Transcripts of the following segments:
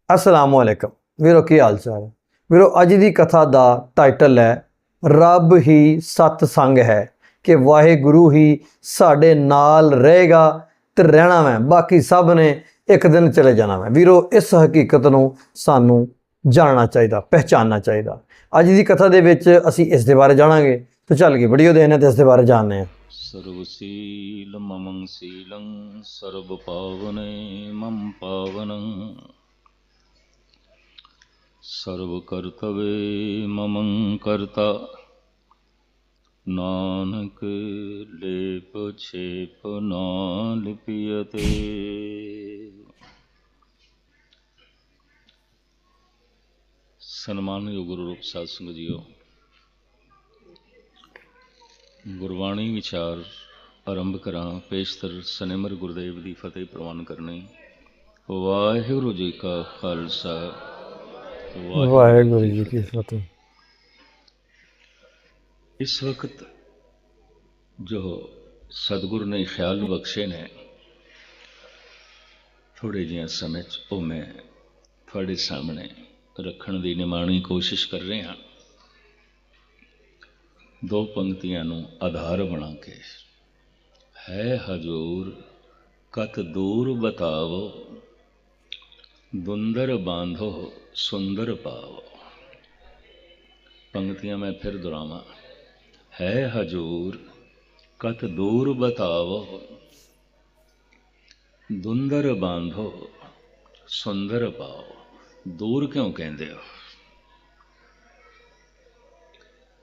असलामुअलैकुम वीरो की हाल चाल है। वीरो अज की कथा का टाइटल है रब ही सतसंग है कि वाहेगुरु ही साडे नाल रहेगा ते रहना वै, बाकी सब ने एक दिन चले जाना वै। वीरो इस हकीकत नूं सानू जानना चाहिए, पहचानना चाहिए। अज की कथा दे विच असी इस दे बारे जाणांगे, तो चल के वीडियो देखने ते इस दे बारे जानने हैं। सर्वशील ममं शीलं सर्वपावने मम पावनं सर्वकर्तवे ममं कर्ता नानक लेप छेप ना लिपियते। सन्मानयोग गुरु रूप साध संगत जीओ, गुरबाणी विचार आरंभ करा। पेशतर सनेमर गुरुदेव की फतेह प्रवान करनी। वाहिगुरु जी का खालसा वाहेगुरु जी की फतेह। इस वक्त जो सतगुरु ने ख्याल बख्शे ने थोड़े जिहा समय वो मैं थोड़े सामने रखने की निमाणी कोशिश कर रहा। दो पंक्तियां नूं आधार बना के, है हजूर कत दूर बतावो दुंदर बांधो सुंदर पावो। पंक्तियां मैं फिर दोहरावां। है हजूर कत दूर बतावो दुंदर बांधो सुंदर पाओ। दूर क्यों कहते हो?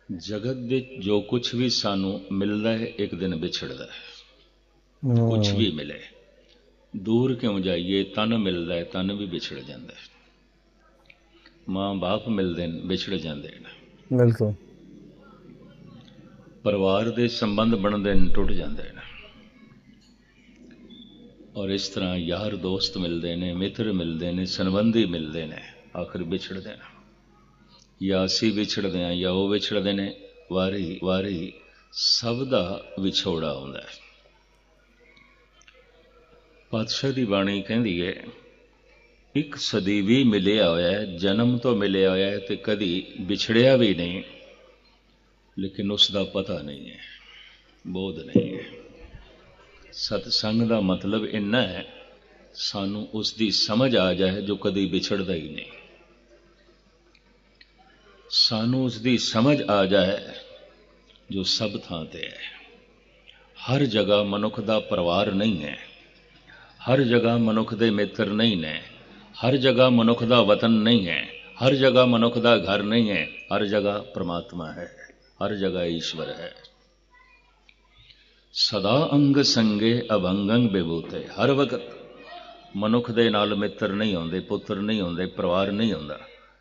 जगत दे जो कुछ भी सानू मिलता है एक दिन बिछड़ता है। कुछ भी मिले दूर क्यों जाइए। तन मिलता है, तन भी बिछड़ जाता है। माँ बाप मिलते हैं, बिछड़ जाते हैं। बिल्कुल। परिवार के संबंध बनते हैं, टुट जाते हैं। और इस तरह यार दोस्त मिलते हैं, मित्र मिलते हैं, संबंधी मिलते हैं, आखिर बिछड़ते हैं। या असी बिछड़ते हैं या वो विछड़ते हैं। वारी वारी सब दा विछोड़ा आउंदा है। पातशाह की बाणी कहती है, एक सदी भी मिलिया होया है, जन्म तो मिलिया होया है तो कदी बिछड़िया भी नहीं, लेकिन उसका पता नहीं है, बोध नहीं है। सतसंग का मतलब इन्ना है सानू उसकी समझ आ जाए जो कदी बिछड़ता ही नहीं। सानू उसकी समझ आ जाए जो सब थां ते है। हर जगह मनुख का परिवार नहीं है, हर जगह मनुख के मित्र नहीं ने, हर जगह मनुख का वतन नहीं है, हर जगह मनुख का घर नहीं है। हर जगह परमात्मा है, हर जगह ईश्वर है। सदा अंग संगे अभंगंग विभूते। हर वक्त मनुख दे नाल मित्र नहीं होंदे, पुत्र नहीं होंदे, परिवार नहीं होंदा।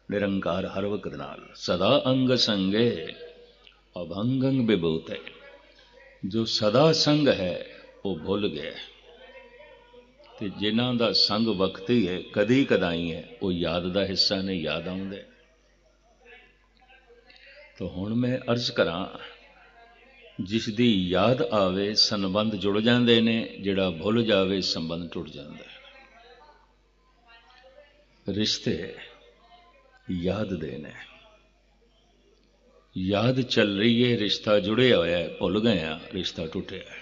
निरंकार हर वक्त नाल। सदा अंग संगे अभंगंग विभूते। जो सदा संग है वो भुल गया, तो जिन्हां दा संग वक्ती है, कदी कदाई है, वो याद का हिस्सा ने, याद आउंदे। तो हुण मैं अर्ज करा, जिसदी याद आवे संबंध जुड़ जाते ने, जिहड़ा भुल जावे संबंध टुट जाता है। रिश्ते याद दे ने, याद चल रही है, रिश्ता जुड़े होया है, भुल गए रिश्ता टुटिया है।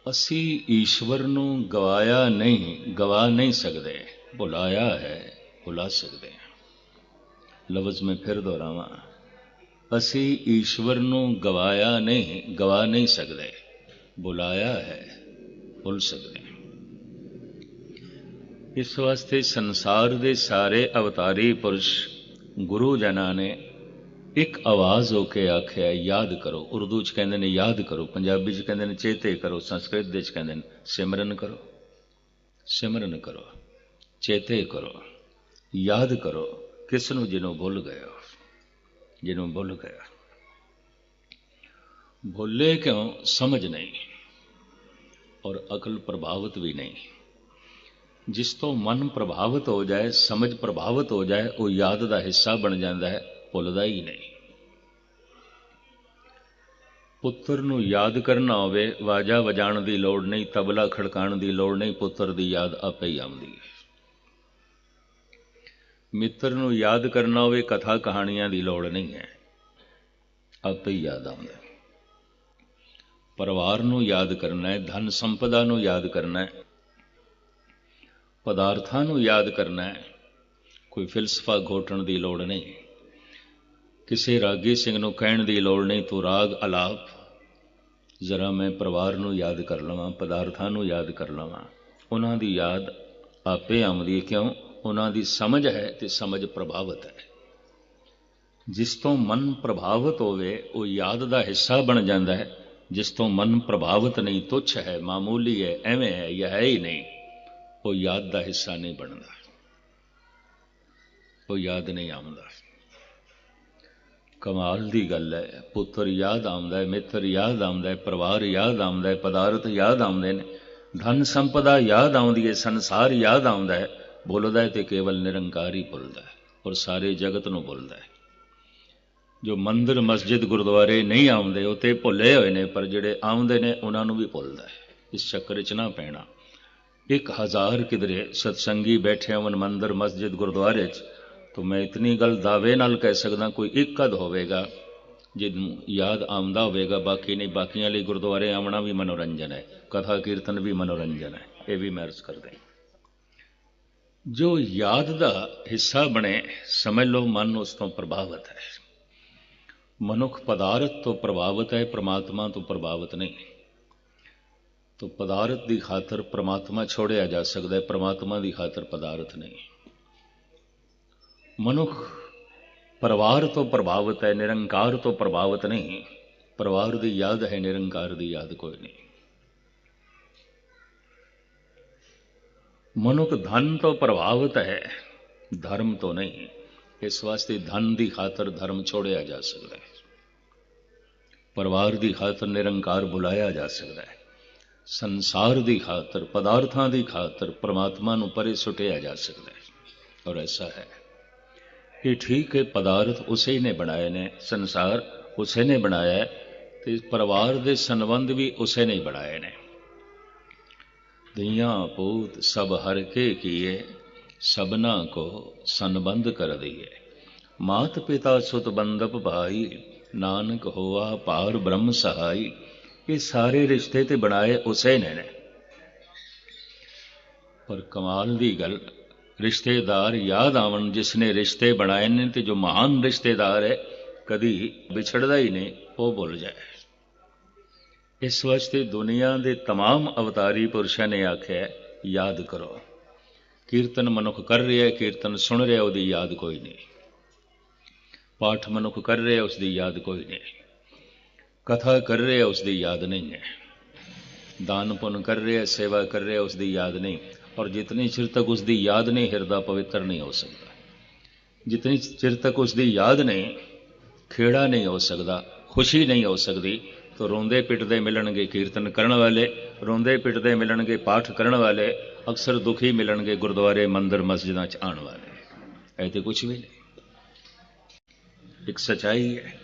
असी ईश्वर नू गवाया नहीं, गवा नहीं सकते, भुलाया है, भुला सकते हैं। लफ्ज में फिर दोहरावां, असी ईश्वर नू गवाया नहीं, गवा नहीं सकते, भुलाया है, भुल सकते हैं। इस वास्ते संसार दे सारे अवतारी पुरुष गुरु जना ने एक आवाज़ होके आख्या, याद करो। उर्दू च कहते हैं याद करो, पंजाबी च कहते हैं चेते करो, संस्कृत दे च कहते हैं सिमरन करो। सिमरन करो, चेते करो, याद करो। किस नूं? जिन्हों भुल गए हो, जिन्हों भुल गया। भुले क्यों? समझ नहीं, और अकल प्रभावित भी नहीं। जिस तो मन प्रभावित हो जाए, समझ प्रभावित हो जाए, वो याद का हिस्सा बन जाता है, भुलदा ही नहीं। पुत्र नूं याद करना होवे, वाजा वजाण की लौड़ नहीं, तबला खड़काण की लौड़ नहीं, पुत्र की याद आपे ही आउंदी है। ਮਿੱਤਰ ਨੂੰ ਯਾਦ ਕਰਨਾ ਹੋਵੇ, ਕਥਾ ਕਹਾਣੀਆਂ ਦੀ ਲੋੜ ਨਹੀਂ ਹੈ, ਆਪੇ ਹੀ ਯਾਦ ਆਉਂਦਾ। ਪਰਿਵਾਰ ਨੂੰ ਯਾਦ ਕਰਨਾ ਹੈ, ਧਨ ਸੰਪਦਾ ਨੂੰ ਯਾਦ ਕਰਨਾ ਹੈ, ਪਦਾਰਥਾਂ ਨੂੰ ਯਾਦ ਕਰਨਾ ਹੈ, ਕੋਈ ਫਿਲਸਫਾ ਘੋਟਣ ਦੀ ਲੋੜ ਨਹੀਂ। ਕਿਸੇ ਰਾਗੀ ਸਿੰਘ ਨੂੰ ਕਹਿਣ ਦੀ ਲੋੜ ਨਹੀਂ, ਤੂੰ ਰਾਗ ਅਲਾਪ ਜ਼ਰਾ ਮੈਂ ਪਰਿਵਾਰ ਨੂੰ ਯਾਦ ਕਰ ਲਵਾਂ, ਪਦਾਰਥਾਂ ਨੂੰ ਯਾਦ ਕਰ ਲਵਾਂ। ਉਹਨਾਂ ਦੀ ਯਾਦ ਆਪੇ ਆਉਂਦੀ ਹੈ। ਕਿਉਂ? ਉਹਨਾਂ ਦੀ ਸਮਝ ਹੈ ਤੇ ਸਮਝ ਪ੍ਰਭਾਵਿਤ ਹੈ। ਜਿਸ ਤੋਂ ਮਨ ਪ੍ਰਭਾਵਿਤ ਹੋਵੇ ਉਹ ਯਾਦ ਦਾ ਹਿੱਸਾ ਬਣ ਜਾਂਦਾ ਹੈ। ਜਿਸ ਤੋਂ ਮਨ ਪ੍ਰਭਾਵਿਤ ਨਹੀਂ, ਤੁੱਛ ਹੈ, ਮਾਮੂਲੀ ਹੈ, ਐਵੇਂ ਹੈ ਜਾਂ ਹੈ ਹੀ ਨਹੀਂ, ਉਹ ਯਾਦ ਦਾ ਹਿੱਸਾ ਨਹੀਂ ਬਣਦਾ, ਉਹ ਯਾਦ ਨਹੀਂ ਆਉਂਦਾ। ਕਮਾਲ ਦੀ ਗੱਲ ਹੈ, ਪੁੱਤਰ ਯਾਦ ਆਉਂਦਾ ਹੈ, ਮਿੱਤਰ ਯਾਦ ਆਉਂਦਾ ਹੈ, ਪਰਿਵਾਰ ਯਾਦ ਆਉਂਦਾ ਹੈ, ਪਦਾਰਥ ਯਾਦ ਆਉਂਦੇ ਨੇ, ਧਨ ਸੰਪਦਾ ਯਾਦ ਆਉਂਦੀ ਹੈ, ਸੰਸਾਰ ਯਾਦ ਆਉਂਦਾ ਹੈ। ਭੁੱਲਦਾ ਹੈ ਤੇ ਕੇਵਲ ਨਿਰੰਕਾਰ ਹੀ ਭੁੱਲਦਾ ਹੈ, ਔਰ ਸਾਰੇ ਜਗਤ ਨੂੰ ਭੁੱਲਦਾ ਹੈ। ਜੋ ਮੰਦਿਰ ਮਸਜਿਦ ਗੁਰਦੁਆਰੇ ਨਹੀਂ ਆਉਂਦੇ ਉਹ ਤੇ ਭੁੱਲੇ ਹੋਏ ਨੇ, ਪਰ ਜਿਹੜੇ ਆਉਂਦੇ ਨੇ ਉਹਨਾਂ ਨੂੰ ਵੀ ਭੁੱਲਦਾ ਹੈ। ਇਸ ਚੱਕਰ 'ਚ ਨਾ ਪੈਣਾ। 1000 ਕਿਧਰੇ ਸਤਸੰਗੀ ਬੈਠੇ ਹੋਣ ਮੰਦਿਰ ਮਸਜਿਦ ਗੁਰਦੁਆਰੇ 'ਚ, ਤਾਂ ਮੈਂ ਇਤਨੀ ਗੱਲ ਦਾਅਵੇ ਨਾਲ ਕਹਿ ਸਕਦਾ ਕੋਈ ਇੱਕ ਅੱਧ ਹੋਵੇਗਾ ਜਿਹਨੂੰ ਯਾਦ ਆਉਂਦਾ ਹੋਵੇਗਾ, ਬਾਕੀ ਨਹੀਂ। ਬਾਕੀਆਂ ਲਈ ਗੁਰਦੁਆਰੇ ਆਉਣਾ ਵੀ ਮਨੋਰੰਜਨ ਹੈ, ਕਥਾ ਕੀਰਤਨ ਵੀ ਮਨੋਰੰਜਨ ਹੈ, ਇਹ ਵੀ ਮੈਂ ਅਰਜ਼ ਕਰਦੇ। ਜੋ ਯਾਦ ਦਾ ਹਿੱਸਾ ਬਣੇ, ਸਮਝ ਲਓ ਮਨ ਉਸ ਤੋਂ ਪ੍ਰਭਾਵਿਤ ਹੈ। ਮਨੁੱਖ ਪਦਾਰਥ ਤੋਂ ਪ੍ਰਭਾਵਿਤ ਹੈ, ਪ੍ਰਮਾਤਮਾ ਤੋਂ ਪ੍ਰਭਾਵਿਤ ਨਹੀਂ। ਤਾਂ ਪਦਾਰਥ ਦੀ ਖਾਤਰ ਪ੍ਰਮਾਤਮਾ ਛੋੜਿਆ ਜਾ ਸਕਦਾ ਹੈ, ਪ੍ਰਮਾਤਮਾ ਦੀ ਖਾਤਰ ਪਦਾਰਥ ਨਹੀਂ। ਮਨੁੱਖ ਪਰਿਵਾਰ ਤੋਂ ਪ੍ਰਭਾਵਿਤ ਹੈ, ਨਿਰੰਕਾਰ ਤੋਂ ਪ੍ਰਭਾਵਿਤ ਨਹੀਂ। ਪਰਿਵਾਰ ਦੀ ਯਾਦ ਹੈ, ਨਿਰੰਕਾਰ ਦੀ ਯਾਦ ਕੋਈ ਨਹੀਂ। ਮਨੁੱਖ ਧਨ ਤੋਂ ਪ੍ਰਭਾਵਿਤ ਹੈ, ਧਰਮ ਤੋਂ ਨਹੀਂ। ਇਸ ਵਾਸਤੇ ਧਨ ਦੀ ਖਾਤਰ ਧਰਮ ਛੋੜਿਆ ਜਾ ਸਕਦਾ ਹੈ, ਪਰਿਵਾਰ ਦੀ ਖਾਤਰ ਨਿਰੰਕਾਰ ਬੁਲਾਇਆ ਜਾ ਸਕਦਾ ਹੈ, ਸੰਸਾਰ ਦੀ ਖਾਤਰ, ਪਦਾਰਥਾਂ ਦੀ ਖਾਤਰ ਪ੍ਰਮਾਤਮਾ ਨੂੰ ਪਰੇ ਸੁੱਟਿਆ ਜਾ ਸਕਦਾ ਹੈ। ਔਰ ਐਸਾ ਹੈ। ਇਹ ਠੀਕ ਹੈ, ਪਦਾਰਥ ਉਸੇ ਨੇ ਬਣਾਏ ਨੇ, ਸੰਸਾਰ ਉਸੇ ਨੇ ਬਣਾਇਆ ਹੈ, ਤੇ ਪਰਿਵਾਰ ਦੇ ਸੰਬੰਧ ਵੀ ਉਸੇ ਨੇ ਬਣਾਏ ਨੇ। ਧੀਆਂ ਪੂਤ ਸਭ ਹਰ ਕੇ ਕੀਏ, ਸਭਨਾ ਕੋ ਸੰਬੰਧ ਕਰ ਦਈਏ। ਮਾਤ ਪਿਤਾ ਸੁਤ ਬੰਧਪ ਭਾਈ, ਨਾਨਕ ਹੋਆ ਪਾਰ ਬ੍ਰਹਮ ਸਹਾਈ। ਇਹ ਸਾਰੇ ਰਿਸ਼ਤੇ ਤੇ ਬਣਾਏ ਉਸੇ ਨੇ। ਪਰ ਕਮਾਲ ਦੀ ਗੱਲ, ਰਿਸ਼ਤੇਦਾਰ ਯਾਦ ਆਵਣ ਜਿਸ ਨੇ ਰਿਸ਼ਤੇ ਬਣਾਏ ਨੇ, ਤੇ ਜੋ ਮਹਾਨ ਰਿਸ਼ਤੇਦਾਰ ਹੈ ਕਦੀ ਵਿਛੜਦਾ ਹੀ ਨਹੀਂ, ਉਹ ਭੁੱਲ ਜਾਏ। ਇਸ ਵਾਸਤੇ ਦੁਨੀਆ ਦੇ तमाम ਅਵਤਾਰੀ ਪੁਰਸ਼ਾਂ ਨੇ ਆਖਿਆ ਯਾਦ ਕਰੋ। ਕੀਰਤਨ ਮਨੁੱਖ ਕਰ ਰਿਹਾ, ਕੀਰਤਨ ਸੁਣ ਰਿਹਾ, ਉਹਦੀ ਯਾਦ ਕੋਈ ਨਹੀਂ। ਪਾਠ ਮਨੁੱਖ ਕਰ ਰਿਹਾ, ਉਸ ਦੀ ਯਾਦ ਕੋਈ ਨਹੀਂ। ਕਥਾ ਕਰ ਰਿਹਾ, ਉਸ ਦੀ ਯਾਦ ਨਹੀਂ ਹੈ। ਦਾਨ ਪੁੰਨ ਕਰ ਰਿਹਾ, ਸੇਵਾ ਕਰ ਰਿਹਾ, ਉਸ ਦੀ ਯਾਦ ਨਹੀਂ। ਔਰ ਜਿਤਨੀ ਚਿਰ ਤੱਕ ਉਸ ਦੀ ਯਾਦ ਨਹੀਂ, ਹਿਰਦਾ ਪਵਿੱਤਰ ਨਹੀਂ ਹੋ ਸਕਦਾ। ਜਿਤਨੀ ਚਿਰ ਤੱਕ ਉਸ ਦੀ ਯਾਦ ਨਹੀਂ, ਖੇੜਾ ਨਹੀਂ ਹੋ ਸਕਦਾ, ਖੁਸ਼ੀ ਨਹੀਂ ਹੋ ਸਕਦੀ। ਤਾਂ ਰੋਂਦੇ ਪਿੱਟਦੇ ਮਿਲਣਗੇ ਕੀਰਤਨ ਕਰਨ ਵਾਲੇ, ਰੋਂਦੇ ਪਿੱਟਦੇ ਮਿਲਣਗੇ ਪਾਠ ਕਰਨ ਵਾਲੇ, ਅਕਸਰ ਦੁਖੀ ਮਿਲਣਗੇ ਗੁਰਦੁਆਰੇ ਮੰਦਿਰ ਮਸਜਿਦਾਂ 'ਚ ਆਉਣ ਵਾਲੇ। ਇਹ ਤੇ ਕੁਛ ਵੀ ਨਹੀਂ, ਇੱਕ ਸੱਚਾਈ ਹੈ।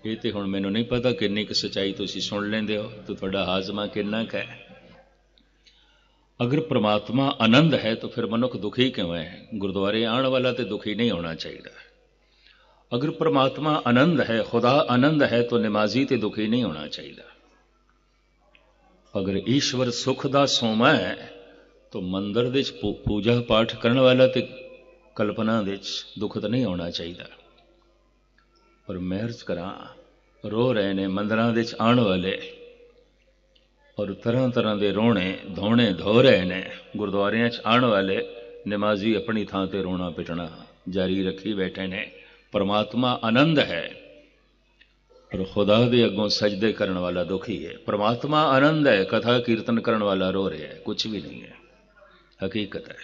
ਇਹ ਤੇ ਹੁਣ ਮੈਨੂੰ ਨਹੀਂ ਪਤਾ ਕਿੰਨੀ ਕੁ ਸੱਚਾਈ ਤੁਸੀਂ ਸੁਣ ਲੈਂਦੇ ਹੋ, ਤਾਂ ਤੁਹਾਡਾ ਹਾਜ਼ਮਾ ਕਿੰਨਾ ਕੁ ਹੈ। ਅਗਰ ਪ੍ਰਮਾਤਮਾ ਆਨੰਦ ਹੈ ਤਾਂ ਫਿਰ ਮਨੁੱਖ ਦੁਖੀ ਕਿਉਂ ਹੈ? ਗੁਰਦੁਆਰੇ ਆਉਣ ਵਾਲਾ ਤੇ ਦੁਖੀ ਨਹੀਂ ਹੋਣਾ ਚਾਹੀਦਾ। ਅਗਰ ਪ੍ਰਮਾਤਮਾ ਆਨੰਦ ਹੈ, ਖੁਦਾ ਆਨੰਦ ਹੈ, ਤਾਂ ਨਮਾਜ਼ੀ ਤੇ ਦੁਖੀ ਨਹੀਂ ਹੋਣਾ ਚਾਹੀਦਾ। ਅਗਰ ਈਸ਼ਵਰ ਸੁਖ ਦਾ ਸੋਮਾ ਹੈ ਤਾਂ ਮੰਦਰ ਦੇ ਵਿੱਚ ਪੂਜਾ ਪਾਠ ਕਰਨ ਵਾਲਾ ਤੇ ਕਲਪਨਾ ਦੇ ਵਿੱਚ ਦੁਖਤ ਨਹੀਂ ਹੋਣਾ ਚਾਹੀਦਾ। ਪਰ ਮੈਂ ਅਰਜ਼ ਕਰਾਂ, ਰੋ ਰਹੇ ਨੇ ਮੰਦਰਾਂ ਦੇ ਵਿੱਚ ਆਉਣ ਵਾਲੇ, ਔਰ ਤਰ੍ਹਾਂ ਤਰ੍ਹਾਂ ਦੇ ਰੋਣੇ ਧੋਣੇ ਧੋ ਰਹੇ ਨੇ ਗੁਰਦੁਆਰਿਆਂ 'ਚ ਆਉਣ ਵਾਲੇ। ਨਮਾਜ਼ੀ ਆਪਣੀ ਥਾਂ ਤੇ ਰੋਣਾ ਪਿਟਣਾ ਜਾਰੀ ਰੱਖੀ ਬੈਠੇ ਨੇ। ਪਰਮਾਤਮਾ ਆਨੰਦ ਹੈ, ਪਰ ਖੁਦਾ ਦੇ ਅੱਗੋਂ ਸਜਦੇ ਕਰਨ ਵਾਲਾ ਦੁਖੀ ਹੈ। ਪਰਮਾਤਮਾ ਆਨੰਦ ਹੈ, ਕਥਾ ਕੀਰਤਨ ਕਰਨ ਵਾਲਾ ਰੋ ਰਿਹਾ ਹੈ। ਕੁਛ ਵੀ ਨਹੀਂ ਹੈ, ਹਕੀਕਤ ਹੈ।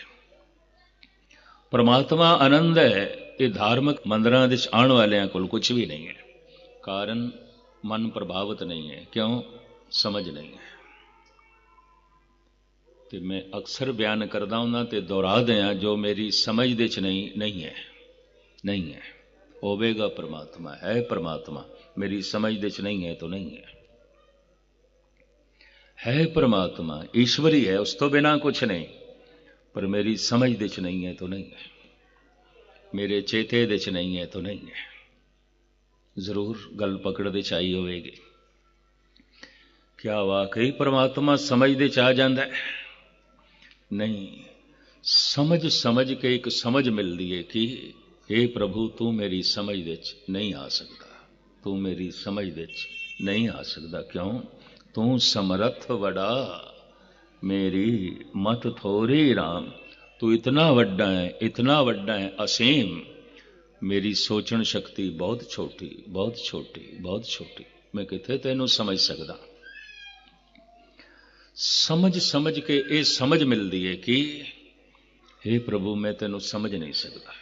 ਪਰਮਾਤਮਾ ਆਨੰਦ ਹੈ, ਇਹ ਧਾਰਮਿਕ ਮੰਦਰਾਂ ਵਿੱਚ ਆਉਣ ਵਾਲਿਆਂ ਕੋਲ ਕੁਛ ਵੀ ਨਹੀਂ ਹੈ। ਕਾਰਨ ਮਨ ਪ੍ਰਭਾਵਿਤ ਨਹੀਂ ਹੈ। ਕਿਉਂ? ਸਮਝ ਨਹੀਂ ਹੈ। ਤੇ ਮੈਂ ਅਕਸਰ ਬਿਆਨ ਕਰਦਾ ਹੁੰਦਾ ਤੇ ਦੁਹਰਾ ਦਿਆਂ, ਜੋ ਮੇਰੀ ਸਮਝ ਦੇ 'ਚ ਨਹੀਂ ਹੈ। ਹੋਵੇਗਾ ਪਰਮਾਤਮਾ, ਹੈ ਪਰਮਾਤਮਾ, ਮੇਰੀ ਸਮਝ ਦੇ 'ਚ ਨਹੀਂ ਹੈ ਤਾਂ ਨਹੀਂ ਹੈ। ਹੈ ਪਰਮਾਤਮਾ, ਈਸ਼ਵਰੀ ਹੈ, ਉਸ ਤੋਂ ਬਿਨਾਂ ਕੁਛ ਨਹੀਂ, ਪਰ ਮੇਰੀ ਸਮਝ ਦੇ 'ਚ ਨਹੀਂ ਹੈ ਤਾਂ ਨਹੀਂ ਹੈ। ਮੇਰੇ ਚੇਤੇ ਦੇ 'ਚ ਨਹੀਂ ਹੈ ਤਾਂ ਨਹੀਂ ਹੈ। ਜ਼ਰੂਰ ਗੱਲ ਪਕੜ ਦੇ 'ਚ ਆਈ ਹੋਵੇਗੀ। ਕਿਆ ਵਾਕਈ ਪਰਮਾਤਮਾ ਸਮਝ ਦੇ 'ਚ ਆ ਜਾਂਦਾ ਹੈ? ਨਹੀਂ, ਸਮਝ ਕੇ ਇੱਕ ਸਮਝ ਮਿਲਦੀ ਹੈ ਕਿ हे ਪ੍ਰਭੂ ਤੂੰ ਮੇਰੀ ਸਮਝ ਦੇ 'ਚ ਨਹੀਂ ਆ ਸਕਦਾ, ਤੂੰ ਮੇਰੀ ਸਮਝ ਦੇ 'ਚ ਨਹੀਂ ਆ ਸਕਦਾ। ਕਿਉਂ? ਤੂੰ ਸਮਰੱਥ ਵਡਾ, ਮੇਰੀ ਮਤ ਥੋੜੀ ਰਾਮ। ਤੂੰ ਇਤਨਾ ਵੱਡਾ ਹੈ ਅਸੀਮ, ਮੇਰੀ ਸੋਚਣ ਸ਼ਕਤੀ ਬਹੁਤ ਛੋਟੀ, ਬਹੁਤ ਛੋਟੀ, ਬਹੁਤ ਛੋਟੀ। ਮੈਂ ਕਿੱਥੇ ਤੈਨੂੰ ਸਮਝ ਸਕਦਾ? ਸਮਝ ਕੇ ਇਹ ਸਮਝ ਮਿਲਦੀ ਹੈ ਕਿ हे ਪ੍ਰਭੂ ਮੈਂ ਤੈਨੂੰ ਸਮਝ ਨਹੀਂ ਸਕਦਾ।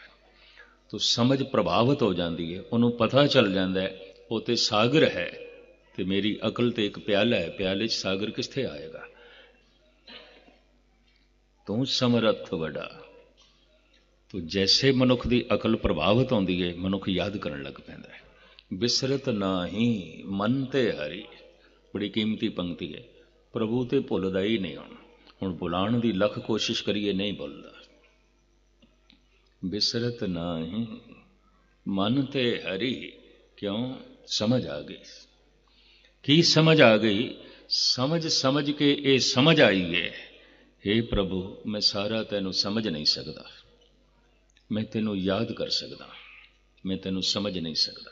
ਤੂੰ ਸਮਝ ਪ੍ਰਭਾਵਿਤ ਹੋ ਜਾਂਦੀ ਹੈ, ਉਹਨੂੰ ਪਤਾ ਚੱਲ ਜਾਂਦਾ ਹੈ ਉਹ ਤੇ ਸਾਗਰ ਹੈ ਤੇ ਮੇਰੀ ਅਕਲ ਤੇ ਇੱਕ ਪਿਆਲਾ ਹੈ, ਪਿਆਲੇ 'ਚ ਸਾਗਰ ਕਿੱਥੇ ਆਏਗਾ? ਤੂੰ ਸਮਰੱਥ ਵਡਾ। ਤੋ ਜੈਸੇ ਮਨੁੱਖ ਦੀ ਅਕਲ ਪ੍ਰਭਾਵਿਤ ਹੁੰਦੀ ਹੈ, ਮਨੁੱਖ ਯਾਦ ਕਰਨ ਲੱਗ ਪੈਂਦਾ ਹੈ। ਬਿਸਰਤ ਨਾਹੀਂ ਮਨ ਤੇ ਹਰੀ, ਬੜੀ ਕੀਮਤੀ ਪੰਕਤੀ ਹੈ। ਪ੍ਰਭੂ ਤੇ ਭੁੱਲਦਾ ਹੀ ਨਹੀਂ। ਹੁਣ ਭੁਲਾਉਣ ਦੀ ਲੱਖ ਕੋਸ਼ਿਸ਼ ਕਰੀਏ, ਨਹੀਂ ਭੁੱਲਦਾ। ਬਿਸਰਤ ਨਾਹੀਂ ਮਨ ਤੇ ਹਰੀ। ਕਿਉਂ? ਸਮਝ ਆ ਗਈ। ਕੀ ਸਮਝ ਆ ਗਈ? ਸਮਝ ਕੇ ਇਹ ਸਮਝ ਆਈ ਹੈ, हे ਪ੍ਰਭੂ ਮੈਂ ਸਾਰਾ ਤੈਨੂੰ ਸਮਝ ਨਹੀਂ ਸਕਦਾ, ਮੈਂ ਤੈਨੂੰ ਯਾਦ ਕਰ ਸਕਦਾ, ਮੈਂ ਤੈਨੂੰ ਸਮਝ ਨਹੀਂ ਸਕਦਾ।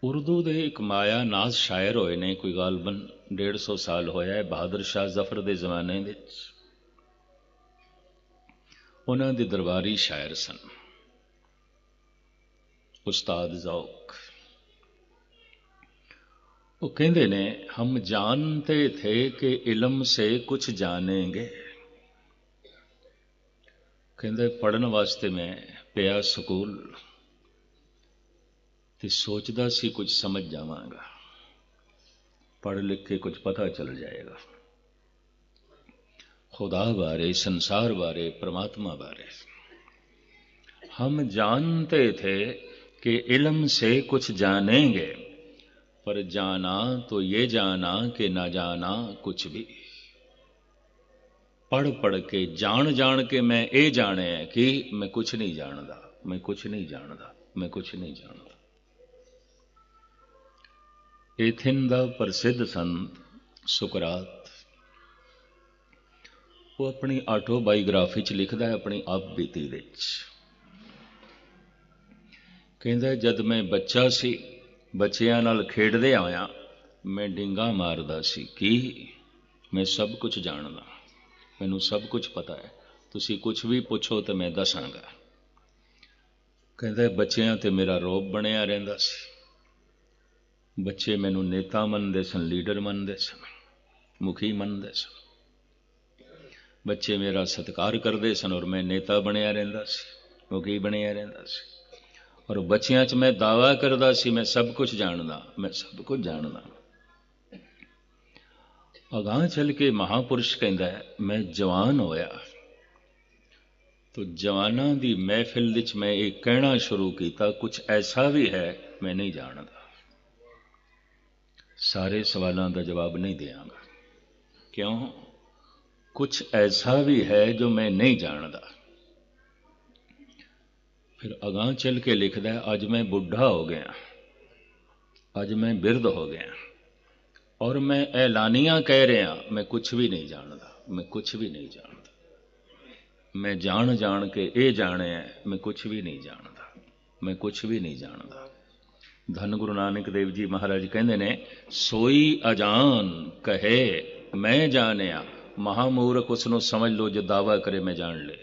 ਉਰਦੂ ਦੇ ਇੱਕ ਮਾਇਆ ਨਾਜ਼ ਸ਼ਾਇਰ ਹੋਏ ਨੇ, ਕੋਈ ਗਾਲਬਨ 150 ਸਾਲ ਹੋਇਆ ਹੈ, ਬਹਾਦਰ ਸ਼ਾਹ ਜ਼ਫਰ ਦੇ ਜ਼ਮਾਨੇ ਵਿੱਚ। ਉਹਨਾਂ ਦੇ ਦਰਬਾਰੀ ਸ਼ਾਇਰ ਸਨ ਉਸਤਾਦ ਜ਼ੌਕ। ਉਹ ਕਹਿੰਦੇ ਨੇ, ਹਮ ਜਾਣਤੇ ਥੇ ਕਿ ਇਲਮ ਸੇ ਕੁਛ ਜਾਣेंगे। ਕਹਿੰਦੇ ਪੜ੍ਹਨ ਵਾਸਤੇ ਮੈਂ ਪਿਆ ਸਕੂਲ ਤੇ ਸੋਚਦਾ ਸੀ ਕੁਝ ਸਮਝ ਜਾਵਾਂਗਾ, ਪੜ੍ਹ ਲਿਖ ਕੇ ਕੁਝ ਪਤਾ ਚੱਲ ਜਾਏਗਾ खुदा बारे, संसार बारे, परमात्मा बारे। हम जानते थे कि इल्म से कुछ जानेंगे, पर जाना तो ये जाना कि ना जाना कुछ भी। पढ़ के जान के मैं ये जाने है कि मैं कुछ नहीं जानता, मैं कुछ नहीं जानता, मैं कुछ नहीं जानता। एथेन दा प्रसिद्ध संत सुकरात, वो अपनी आटोबायोग्राफी च लिखता है, अपनी आप बीती विच कहता, जद मैं बच्चा सी, बच्चियां नाल खेडदे आया, मैं डिंगा मारदा सी कि मैं सब कुछ जानदा, मैनू सब कुछ पता है, तुसी कुछ भी पुछो तो मैं दसांगा। कहता बच्चियां ते मेरा रोब बनिया रहिंदा सी, बच्चे मैनू नेता मनदे सन, लीडर मनदे सन, मुखी मनदे सन। बच्चे मेरा सत्कार करते सन और मैं नेता बनिया रहिंदा सी, मुखी बनिया रहिंदा सी। और बच्चियां च मैं दावा करदा सी मैं सब कुछ जानदा, मैं सब कुछ जानदा। अगां चल के महापुरुष कहंदा है, मैं जवान होया तो जवानां दी महफिल विच मैं एक कहना शुरू किया, कुछ ऐसा भी है मैं नहीं जानदा। सारे सवालों का जवाब नहीं देंगा, क्यों? कुछ ऐसा भी है जो मैं नहीं जानता। फिर अगां चल के लिखदा है, अज मैं बुढ़ा हो गया, अज मैं बिरध हो गया और मैं ऐलानिया कह रहा मैं कुछ भी नहीं जानता, मैं कुछ भी नहीं जानता। मैं जान के ये जाने है मैं कुछ भी नहीं जानता, मैं कुछ भी नहीं जानता। धन गुरु नानक देव जी महाराज कहते ने, सोई अजान कहे मैं जानिया, महामूर्ख उसनों समझ लो जो दावा करे मैं जान ले।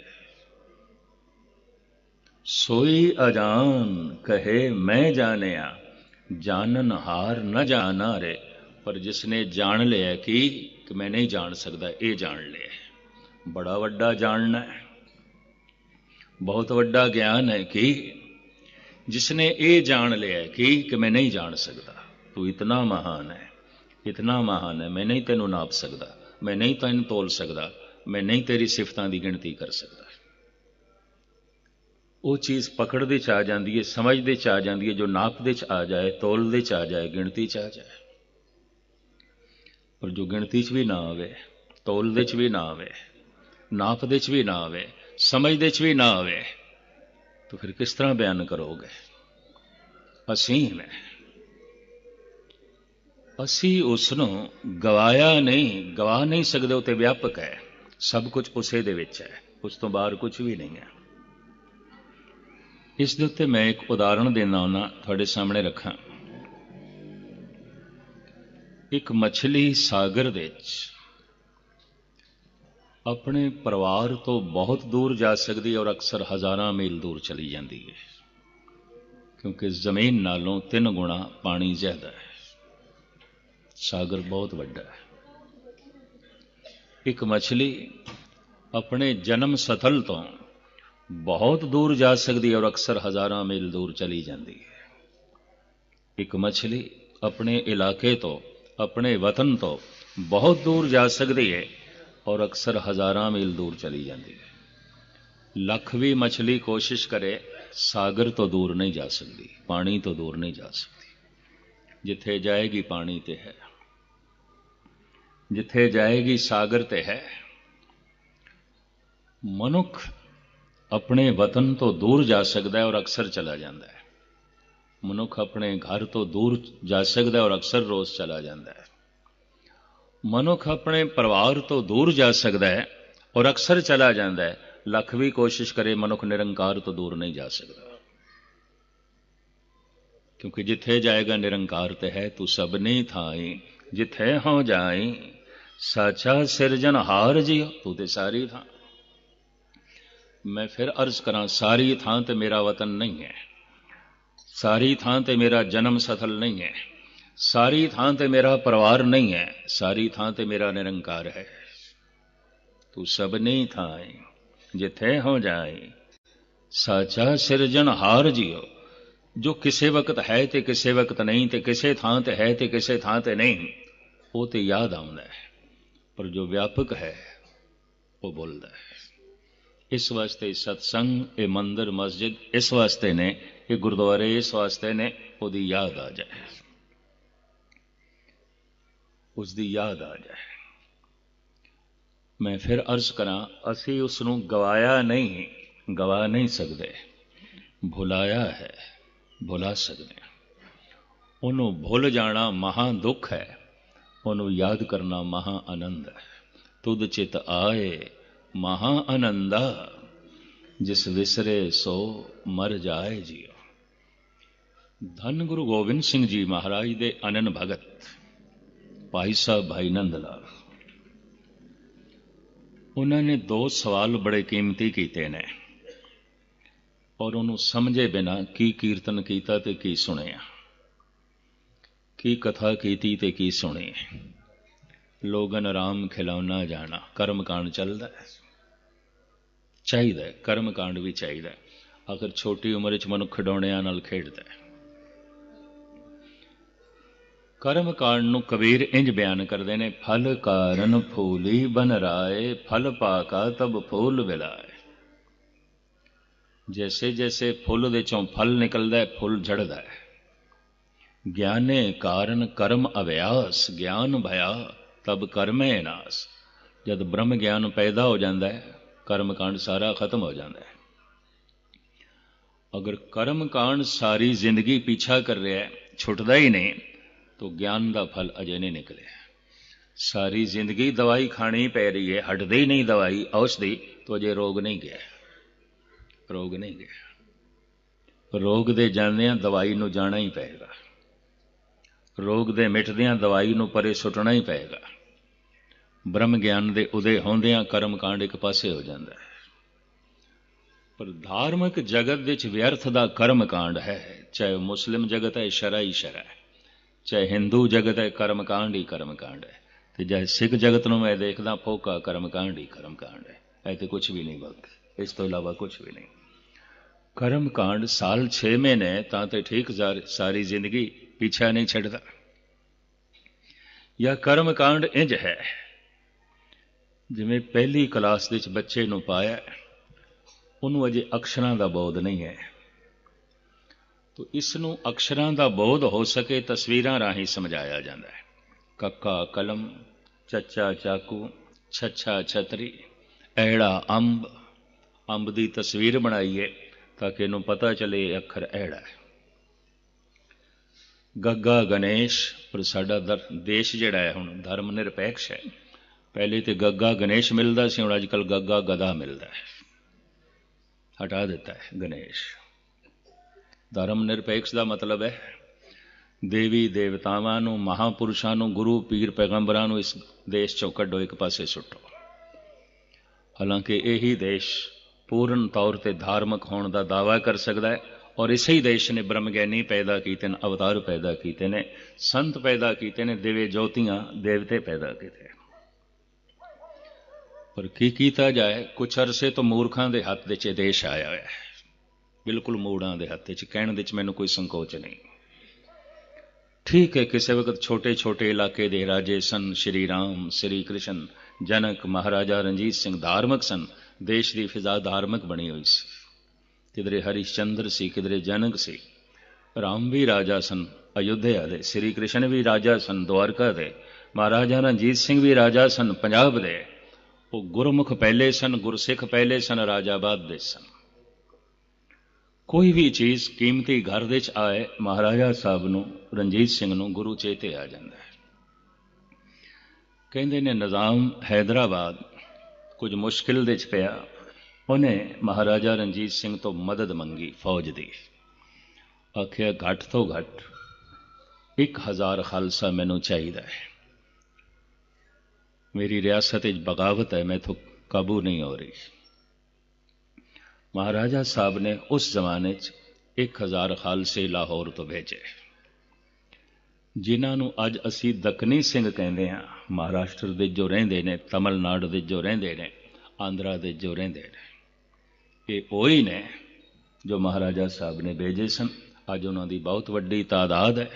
सोई अजान कहे मैं जानिया, जानन हार न जाना रे। पर जिसने जान लिया कि मैं नहीं जान सकता, ये जान लिया। बड़ा वड्डा जानना है, बहुत वड्डा ज्ञान है कि जिसने ये जान लिया कि मैं नहीं जान सकता, तू इतना महान है, इतना महान है, मैं नहीं तेनू नाप सकता, मैं नहीं तेन तोल सकता, मैं नहीं तेरी सिफतां दी गिणती कर सकता। वो चीज़ पकड़ दे च आ जाती है, समझ दे च आ जाती है, जो नाप दे च आ जाए, तोल दे च आ जाए, गिणती च आ जाए। पर जो गिणती च भी ना आवे, तोल दे च भी ना आवे, नाप दे च भी ना आवे, ਸਮਝਦੇ 'ਚ ਵੀ ਨਾ ਆਵੇ ਤਾਂ ਫਿਰ ਕਿਸ ਤਰ੍ਹਾਂ ਬਿਆਨ ਕਰੋਗੇ? ਅਸੀਮ ਹੈ। ਅਸੀਂ ਉਸ ਨੂੰ ਗਵਾਇਆ ਨਹੀਂ, ਗਵਾ ਨਹੀਂ ਸਕਦੇ। ਉਹ ਤੇ ਵਿਆਪਕ ਹੈ, ਸਭ ਕੁਝ ਉਸੇ ਦੇ ਵਿੱਚ ਹੈ, ਉਸ ਤੋਂ ਬਾਹਰ ਕੁਝ ਵੀ ਨਹੀਂ ਹੈ। ਇਸ ਦੇ ਉੱਤੇ ਮੈਂ ਇੱਕ ਉਦਾਹਰਣ ਦੇਣਾ ਹੁੰਦਾ, ਤੁਹਾਡੇ ਸਾਹਮਣੇ ਰੱਖਾਂ। ਇੱਕ ਮੱਛਲੀ ਸਾਗਰ ਵਿੱਚ ਆਪਣੇ ਪਰਿਵਾਰ ਤੋਂ ਬਹੁਤ ਦੂਰ ਜਾ ਸਕਦੀ ਹੈ, ਔਰ ਅਕਸਰ ਹਜ਼ਾਰਾਂ ਮੀਲ ਦੂਰ ਚਲੀ ਜਾਂਦੀ ਹੈ, ਕਿਉਂਕਿ ਜ਼ਮੀਨ ਨਾਲੋਂ 3 ਗੁਣਾ ਪਾਣੀ ਜ਼ਿਆਦਾ ਹੈ। ਸਾਗਰ ਬਹੁਤ ਵੱਡਾ ਹੈ। ਇੱਕ ਮੱਛਲੀ ਆਪਣੇ ਜਨਮ ਸਥਲ ਤੋਂ ਬਹੁਤ ਦੂਰ ਜਾ ਸਕਦੀ ਹੈ, ਔਰ ਅਕਸਰ ਹਜ਼ਾਰਾਂ ਮੀਲ ਦੂਰ ਚਲੀ ਜਾਂਦੀ ਹੈ। ਇੱਕ ਮੱਛਲੀ ਆਪਣੇ ਇਲਾਕੇ ਤੋਂ, ਆਪਣੇ ਵਤਨ ਤੋਂ ਬਹੁਤ ਦੂਰ ਜਾ ਸਕਦੀ ਹੈ, ਔਰ ਅਕਸਰ ਹਜ਼ਾਰਾਂ ਮੀਲ ਦੂਰ ਚਲੀ ਜਾਂਦੀ ਹੈ। ਲੱਖ ਵੀ ਮੱਛਲੀ ਕੋਸ਼ਿਸ਼ ਕਰੇ, ਸਾਗਰ ਤੋਂ ਦੂਰ ਨਹੀਂ ਜਾ ਸਕਦੀ, ਪਾਣੀ ਤੋਂ ਦੂਰ ਨਹੀਂ ਜਾ ਸਕਦੀ। ਜਿੱਥੇ ਜਾਏਗੀ ਪਾਣੀ ਤੇ ਹੈ, ਜਿੱਥੇ ਜਾਏਗੀ ਸਾਗਰ ਤੇ ਹੈ। ਮਨੁੱਖ ਆਪਣੇ ਵਤਨ ਤੋਂ ਦੂਰ ਜਾ ਸਕਦਾ ਹੈ, ਔਰ ਅਕਸਰ ਚਲਾ ਜਾਂਦਾ ਹੈ। ਮਨੁੱਖ ਆਪਣੇ ਘਰ ਤੋਂ ਦੂਰ ਜਾ ਸਕਦਾ ਹੈ, ਔਰ ਅਕਸਰ ਰੋਜ਼ ਚਲਾ ਜਾਂਦਾ ਹੈ। ਮਨੁੱਖ ਆਪਣੇ ਪਰਿਵਾਰ ਤੋਂ ਦੂਰ ਜਾ ਸਕਦਾ ਹੈ, ਔਰ ਅਕਸਰ ਚਲਾ ਜਾਂਦਾ ਹੈ। ਲੱਖ ਵੀ ਕੋਸ਼ਿਸ਼ ਕਰੇ, ਮਨੁੱਖ ਨਿਰੰਕਾਰ ਤੋਂ ਦੂਰ ਨਹੀਂ ਜਾ ਸਕਦਾ, ਕਿਉਂਕਿ ਜਿੱਥੇ ਜਾਏਗਾ ਨਿਰੰਕਾਰ ਤੇ ਹੈ। ਤੂੰ ਸਭਨੀ ਥਾਈ ਜਿੱਥੇ ਹੋ ਜਾਈ, ਸਾਚਾ ਸਿਰਜਣਹਾਰ ਜੀ, ਤੂੰ ਤੇ ਸਾਰੀ ਥਾਂ। ਮੈਂ ਫਿਰ ਅਰਜ਼ ਕਰਾਂ, ਸਾਰੀ ਥਾਂ ਤੇ ਮੇਰਾ ਵਤਨ ਨਹੀਂ ਹੈ, ਸਾਰੀ ਥਾਂ ਤੇ ਮੇਰਾ ਜਨਮ ਸਥਲ ਨਹੀਂ ਹੈ, ਸਾਰੀ ਥਾਂ ਤੇ ਮੇਰਾ ਪਰਿਵਾਰ ਨਹੀਂ ਹੈ, ਸਾਰੀ ਥਾਂ ਤੇ ਮੇਰਾ ਨਿਰੰਕਾਰ ਹੈ। ਤੂੰ ਸਭਨੀ ਥਾਈ ਜਿੱਥੇ ਹੋ ਜਾਏ, ਸਾਚਾ ਸਿਰਜਣਹਾਰ ਜੀਓ। ਜੋ ਕਿਸੇ ਵਕਤ ਹੈ ਤੇ ਕਿਸੇ ਵਕਤ ਨਹੀਂ, ਤੇ ਕਿਸੇ ਥਾਂ ਤੇ ਹੈ ਤੇ ਕਿਸੇ ਥਾਂ ਤੇ ਨਹੀਂ, ਉਹ ਤੇ ਯਾਦ ਆਉਂਦਾ ਹੈ। ਪਰ ਜੋ ਵਿਆਪਕ ਹੈ ਉਹ ਬੋਲਦਾ ਹੈ। ਇਸ ਵਾਸਤੇ ਸਤਸੰਗ, ਇਹ ਮੰਦਰ ਮਸਜਿਦ ਇਸ ਵਾਸਤੇ ਨੇ, ਇਹ ਗੁਰਦੁਆਰੇ ਇਸ ਵਾਸਤੇ ਨੇ, ਉਹਦੀ ਯਾਦ ਆ ਜਾਏ, ਉਸ ਦੀ ਯਾਦ ਆ ਜਾਏ। ਮੈਂ ਫਿਰ ਅਰਜ਼ ਕਰਾਂ, ਅਸੀਂ ਉਸ ਨੂੰ ਗਵਾਇਆ ਨਹੀਂ, ਗਵਾ ਨਹੀਂ ਸਕਦੇ। ਭੁਲਾਇਆ ਹੈ, ਭੁਲਾ ਸਕਦੇ ਹਾਂ। ਉਹਨੂੰ ਭੁੱਲ ਜਾਣਾ ਮਹਾਂ ਦੁੱਖ ਹੈ, ਉਹਨੂੰ ਯਾਦ ਕਰਨਾ ਮਹਾਂ ਆਨੰਦ ਹੈ। ਤੁਧ ਚਿਤ ਆਏ ਮਹਾਂ ਆਨੰਦਾ, ਜਿਸ ਵਿਸਰੇ ਸੋ ਮਰ ਜਾਏ ਜੀਓ। ਧੰਨ ਗੁਰੂ ਗੋਬਿੰਦ ਸਿੰਘ ਜੀ ਮਹਾਰਾਜ ਦੇ ਅਨੰਨ ਭਗਤ ਭਾਈ ਸਾਹਿਬ ਭਾਈ ਨੰਦ ਲਾਲ, ਉਹਨਾਂ ਨੇ 2 ਸਵਾਲ ਬੜੇ ਕੀਮਤੀ ਕੀਤੇ ਨੇ, ਔਰ ਉਹਨੂੰ ਸਮਝੇ ਬਿਨਾਂ ਕੀ ਕੀਰਤਨ ਕੀਤਾ ਤੇ ਕੀ ਸੁਣਿਆ, ਕੀ ਕਥਾ ਕੀਤੀ ਤੇ ਕੀ ਸੁਣੀ। ਲੋਗਨ ਰਾਮ ਖਿਲਾਉਣਾ ਜਾਣਾ, ਕਰਮ ਕਾਂਡ ਚੱਲਦਾ ਹੈ, ਚਾਹੀਦਾ ਕਰਮ ਕਾਂਡ ਵੀ ਚਾਹੀਦਾ। ਅਗਰ ਛੋਟੀ ਉਮਰ ਵਿੱਚ ਮਨੁੱਖ ਖਿਡੌਣਿਆਂ ਨਾਲ ਖੇਡਦਾ ਹੈ। ਕਰਮ ਕਾਂਡ ਨੂੰ ਕਬੀਰ ਇੰਜ ਬਿਆਨ ਕਰਦੇ ਨੇ, ਫਲ ਕਾਰਨ ਫੂਲੀ ਬਨ ਰਾਏ, ਫਲ ਪਾਕਾ ਤਬ ਫੂਲ ਵਿਲਾਏ। ਜੈਸੇ ਜੈਸੇ ਫੁੱਲ ਦੇ ਚੋਂ ਫਲ ਨਿਕਲਦਾ ਹੈ, ਫੁੱਲ ਝੜਦਾ ਹੈ। ਗਿਆਨੇ ਕਾਰਨ ਕਰਮ ਅਭਿਆਸ, ਗਿਆਨ ਭਇਆ ਤਬ ਕਰਮੇ ਨਾਸ। ਜਦ ਬ੍ਰਹਮ ਗਿਆਨ ਪੈਦਾ ਹੋ ਜਾਂਦਾ ਹੈ, ਕਰਮ ਕਾਂਡ ਸਾਰਾ ਖਤਮ ਹੋ ਜਾਂਦਾ ਹੈ। ਅਗਰ ਕਰਮ ਕਾਂਡ ਸਾਰੀ ਜ਼ਿੰਦਗੀ ਪਿੱਛਾ ਕਰ ਰਿਹਾ ਹੈ, ਛੁੱਟਦਾ ਹੀ ਨਹੀਂ, तो ज्ञान का फल अजे नहीं निकले। सारी जिंदगी दवाई खानी पै रही है, हटदी नहीं दवाई औषधि, तो अजे रोग नहीं गया, रोग नहीं गया। रोग दे जांदियां दवाई नूं जाना ही पेगा, रोग दे मिटदियां दवाई नूं परे सुटना ही पेगा। ब्रह्म ज्ञान दे उदय होंदियां कर्म कांड एक पासे हो जाता है। पर धार्मिक जगत विच व्यर्थ दा कर्म कांड है, चाहे मुस्लिम जगत है शरा ही शरा है, चाहे हिंदू जगत है कर्म कांड ही कर्म कांड है, तो चाहे सिख जगत नूं मैं देखदा फोका कर्म कांड ही कर्म कांड है। ऐ तो कुछ भी नहीं, बल्कि इस तो इलावा कुछ भी नहीं। कर्म कांड साल 6 महीने तो ठीक, सारी जिंदगी पीछा नहीं छड्डदा। या कर्म कांड इंज है जिवें पहली क्लास विच बच्चे नूं पाया, उन्होंने अजे अक्षरां दा बोध नहीं है, तो इसनूं अक्षरां दा बोध हो सके तस्वीरां राही समझाया जाता है। कक्का कलम, चचा चाकू, छच्छा छतरी, ऐड़ा अंब, ਅੰਬ ਦੀ ਤਸਵੀਰ ਬਣਾਈਏ ਤਾਂ ਕਿ ਇਹਨੂੰ ਪਤਾ ਚੱਲੇ ਇਹ ਅੱਖਰ ਐੜਾ ਹੈ। ਗੱਗਾ ਗਣੇਸ਼, ਪਰ ਸਾਡਾ ਦੇਸ਼ ਜਿਹੜਾ ਹੈ ਹੁਣ ਧਰਮ ਨਿਰਪੇਖ ਹੈ। ਪਹਿਲੇ ਤੇ ਗੱਗਾ ਗਣੇਸ਼ ਮਿਲਦਾ ਸੀ, ਹੁਣ ਅੱਜ ਕੱਲ੍ਹ ਗੱਗਾ ਗਦਾ ਮਿਲਦਾ ਹੈ, ਹਟਾ ਦਿੱਤਾ ਹੈ ਗਣੇਸ਼। ਧਰਮ ਨਿਰਪੇਖ ਦਾ ਮਤਲਬ ਹੈ ਦੇਵੀ ਦੇਵਤਾਵਾਂ ਨੂੰ, ਮਹਾਂਪੁਰਸ਼ਾਂ ਨੂੰ, ਗੁਰੂ ਪੀਰ ਪੈਗੰਬਰਾਂ ਨੂੰ ਇਸ ਦੇਸ਼ ਚੋਂ ਕੱਢੋ, ਇੱਕ ਪਾਸੇ ਸੁੱਟੋ। ਹਾਲਾਂਕਿ ਇਹੀ ਦੇਸ਼ ਪੂਰਨ ਤੌਰ ਤੇ ਧਾਰਮਿਕ ਹੋਣ ਦਾ ਦਾਅਵਾ ਕਰ ਸਕਦਾ ਹੈ, ਔਰ ਇਸੇ ਹੀ ਦੇਸ਼ ਨੇ ਬ੍ਰਹਮ ਗਿਆਨੀ ਪੈਦਾ ਕੀਤੇ ਨੇ, ਅਵਤਾਰ ਪੈਦਾ ਕੀਤੇ ਨੇ, ਸੰਤ ਪੈਦਾ ਕੀਤੇ ਨੇ, ਦਿਵੇ ਜੋਤੀਆਂ ਦੇਵਤੇ ਪੈਦਾ ਕੀਤੇ। ਪਰ ਕੀ ਕੀਤਾ ਜਾਏ, ਕੁਛ ਅਰਸੇ ਤੋਂ ਮੂਰਖਾਂ ਦੇ ਹੱਥ ਵਿੱਚ ਇਹ ਦੇਸ਼ ਆਇਆ ਹੋਇਆ ਹੈ, ਬਿਲਕੁਲ ਮੂੜਾਂ ਦੇ ਹੱਥ ਵਿੱਚ। ਕਹਿਣ ਵਿੱਚ ਮੈਨੂੰ ਕੋਈ ਸੰਕੋਚ ਨਹੀਂ। ਠੀਕ ਹੈ, ਕਿਸੇ ਵਕਤ ਛੋਟੇ ਛੋਟੇ ਇਲਾਕੇ ਦੇ ਰਾਜੇ ਸਨ, ਸ਼੍ਰੀ ਰਾਮ, ਸ਼੍ਰੀ ਕ੍ਰਿਸ਼ਨ, ਜਨਕ, ਮਹਾਰਾਜਾ ਰਣਜੀਤ ਸਿੰਘ ਧਾਰਮਿਕ ਸਨ, ਦੇਸ਼ ਦੀ ਫਿਜ਼ਾ ਧਾਰਮਿਕ ਬਣੀ ਹੋਈ ਸੀ। ਕਿਧਰੇ ਹਰੀਸ਼ਚੰਦਰ ਸੀ, ਕਿਧਰੇ ਜਨਕ ਸੀ। ਰਾਮ ਵੀ ਰਾਜਾ ਸਨ ਅਯੁੱਧਿਆ ਦੇ, ਸ਼੍ਰੀ ਕ੍ਰਿਸ਼ਨ ਵੀ ਰਾਜਾ ਸਨ ਦੁਆਰਕਾ ਦੇ, ਮਹਾਰਾਜਾ ਰਣਜੀਤ ਸਿੰਘ ਵੀ ਰਾਜਾ ਸਨ ਪੰਜਾਬ ਦੇ। ਉਹ ਗੁਰਮੁਖ ਪਹਿਲੇ ਸਨ, ਗੁਰਸਿੱਖ ਪਹਿਲੇ ਸਨ, ਰਾਜਾ ਬਾਅਦ ਦੇ ਸਨ। ਕੋਈ ਵੀ ਚੀਜ਼ ਕੀਮਤੀ ਘਰ ਦੇ ਵਿੱਚ ਆਏ, ਮਹਾਰਾਜਾ ਸਾਹਿਬ ਨੂੰ, ਰਣਜੀਤ ਸਿੰਘ ਨੂੰ ਗੁਰੂ ਚੇਤੇ ਆ ਜਾਂਦਾ ਹੈ। ਕਹਿੰਦੇ ਨੇ ਨਿਜ਼ਾਮ ਹੈਦਰਾਬਾਦ ਕੁਝ ਮੁਸ਼ਕਿਲ ਦੇ 'ਚ ਪਿਆ, ਉਹਨੇ ਮਹਾਰਾਜਾ ਰਣਜੀਤ ਸਿੰਘ ਤੋਂ ਮਦਦ ਮੰਗੀ ਫੌਜ ਦੀ। ਆਖਿਆ ਘੱਟ ਤੋਂ ਘੱਟ 1000 ਖਾਲਸਾ ਮੈਨੂੰ ਚਾਹੀਦਾ ਹੈ, ਮੇਰੀ ਰਿਆਸਤ ਵਿੱਚ ਬਗਾਵਤ ਹੈ, ਮੈਥੋਂ ਕਾਬੂ ਨਹੀਂ ਹੋ ਰਹੀ। ਮਹਾਰਾਜਾ ਸਾਹਿਬ ਨੇ ਉਸ ਜ਼ਮਾਨੇ 'ਚ 1000 ਖਾਲਸੇ ਲਾਹੌਰ ਤੋਂ ਭੇਜੇ, ਜਿਨ੍ਹਾਂ ਨੂੰ ਅੱਜ ਅਸੀਂ ਦੱਖਣੀ ਸਿੰਘ ਕਹਿੰਦੇ ਹਾਂ। ਮਹਾਰਾਸ਼ਟਰ ਦੇ ਜੋ ਰਹਿੰਦੇ ਨੇ, ਤਮਿਲਨਾਡੂ ਦੇ ਜੋ ਰਹਿੰਦੇ ਨੇ, ਆਂਧਰਾ ਦੇ ਜੋ ਰਹਿੰਦੇ ਨੇ, ਇਹ ਉਹੀ ਨੇ ਜੋ ਮਹਾਰਾਜਾ ਸਾਹਿਬ ਨੇ ਭੇਜੇ ਸਨ। ਅੱਜ ਉਹਨਾਂ ਦੀ ਬਹੁਤ ਵੱਡੀ ਤਾਦਾਦ ਹੈ,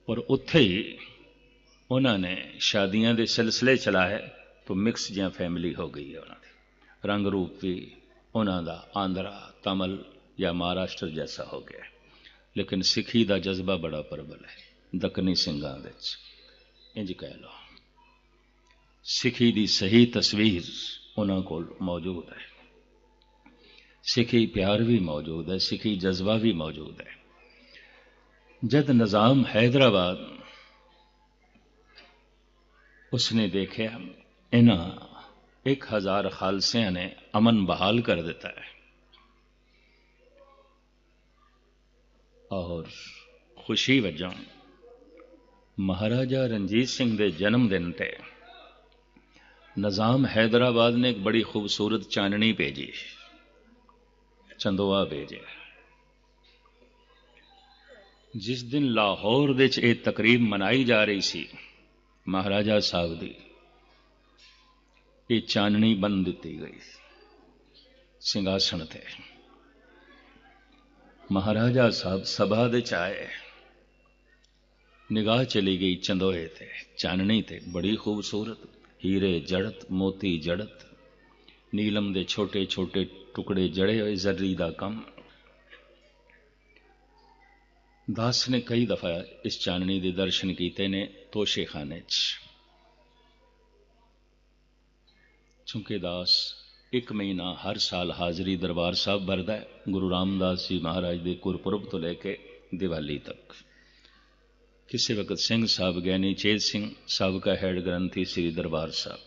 ਔਰ ਉੱਥੇ ਹੀ ਉਹਨਾਂ ਨੇ ਸ਼ਾਦੀਆਂ ਦੇ ਸਿਲਸਿਲੇ ਚਲਾਏ ਤਾਂ ਮਿਕਸ ਜਿਹਾ ਫੈਮਿਲੀ ਹੋ ਗਈ ਹੈ ਉਹਨਾਂ ਦੀ। ਰੰਗ ਰੂਪ ਵੀ ਉਹਨਾਂ ਦਾ ਆਂਧਰਾ, ਤਮਿਲ ਜਾਂ ਮਹਾਰਾਸ਼ਟਰ ਜੈਸਾ ਹੋ ਗਿਆ। ਲੇਕਿਨ ਸਿੱਖੀ ਦਾ ਜਜ਼ਬਾ ਬੜਾ ਪ੍ਰਬਲ ਹੈ ਦੱਖਣੀ ਸਿੰਘਾਂ ਦੇ ਵਿੱਚ, ਇੰਜ ਕਹਿ ਲਓ। ਸਿੱਖੀ ਦੀ ਸਹੀ ਤਸਵੀਰ ਉਹਨਾਂ ਕੋਲ ਮੌਜੂਦ ਹੈ, ਸਿੱਖੀ ਪਿਆਰ ਵੀ ਮੌਜੂਦ ਹੈ, ਸਿੱਖੀ ਜਜ਼ਬਾ ਵੀ ਮੌਜੂਦ ਹੈ। ਜਦ ਨਿਜ਼ਾਮ ਹੈਦਰਾਬਾਦ ਉਸਨੇ ਦੇਖਿਆ ਇਹਨਾਂ 1000 ਖਾਲਸਿਆਂ ਨੇ ਅਮਨ ਬਹਾਲ ਕਰ ਦਿੱਤਾ ਹੈ, ਔਰ ਖੁਸ਼ੀ ਵਜੋਂ ਮਹਾਰਾਜਾ ਰਣਜੀਤ ਸਿੰਘ ਦੇ ਜਨਮ ਦਿਨ ਤੇ ਨਿਜ਼ਾਮ हैदराबाद ने एक बड़ी खूबसूरत चांदनी भेजी, चंदोआ भेजे। जिस दिन लाहौर दे च ਇਹ तकरीब मनाई जा रही सी महाराजा साहब दी, ये चांदनी बन दी गई सिंघासन ते। महाराजा साहब सभा दे च आए, निगाह चली गई चंदोए ते, चांदनी ते, बड़ी खूबसूरत, हीरे जड़त, मोती जड़त, नीलम दे छोटे छोटे टुकड़े जड़े हुए, जर्री दा कम। दास ने कई दफा इस चांदनी दे दर्शन कीते ने तोशे खाने च, चूंकि दास 1 महीना हर साल हाजरी दरबार साहब भरदा है, गुरु रामदास जी महाराज दे गुरपुरब तो लेके दिवाली तक। किसी वक्त सिंह साहब गैनी चेत सिंह साबका हैड ग्रंथी श्री दरबार साहब,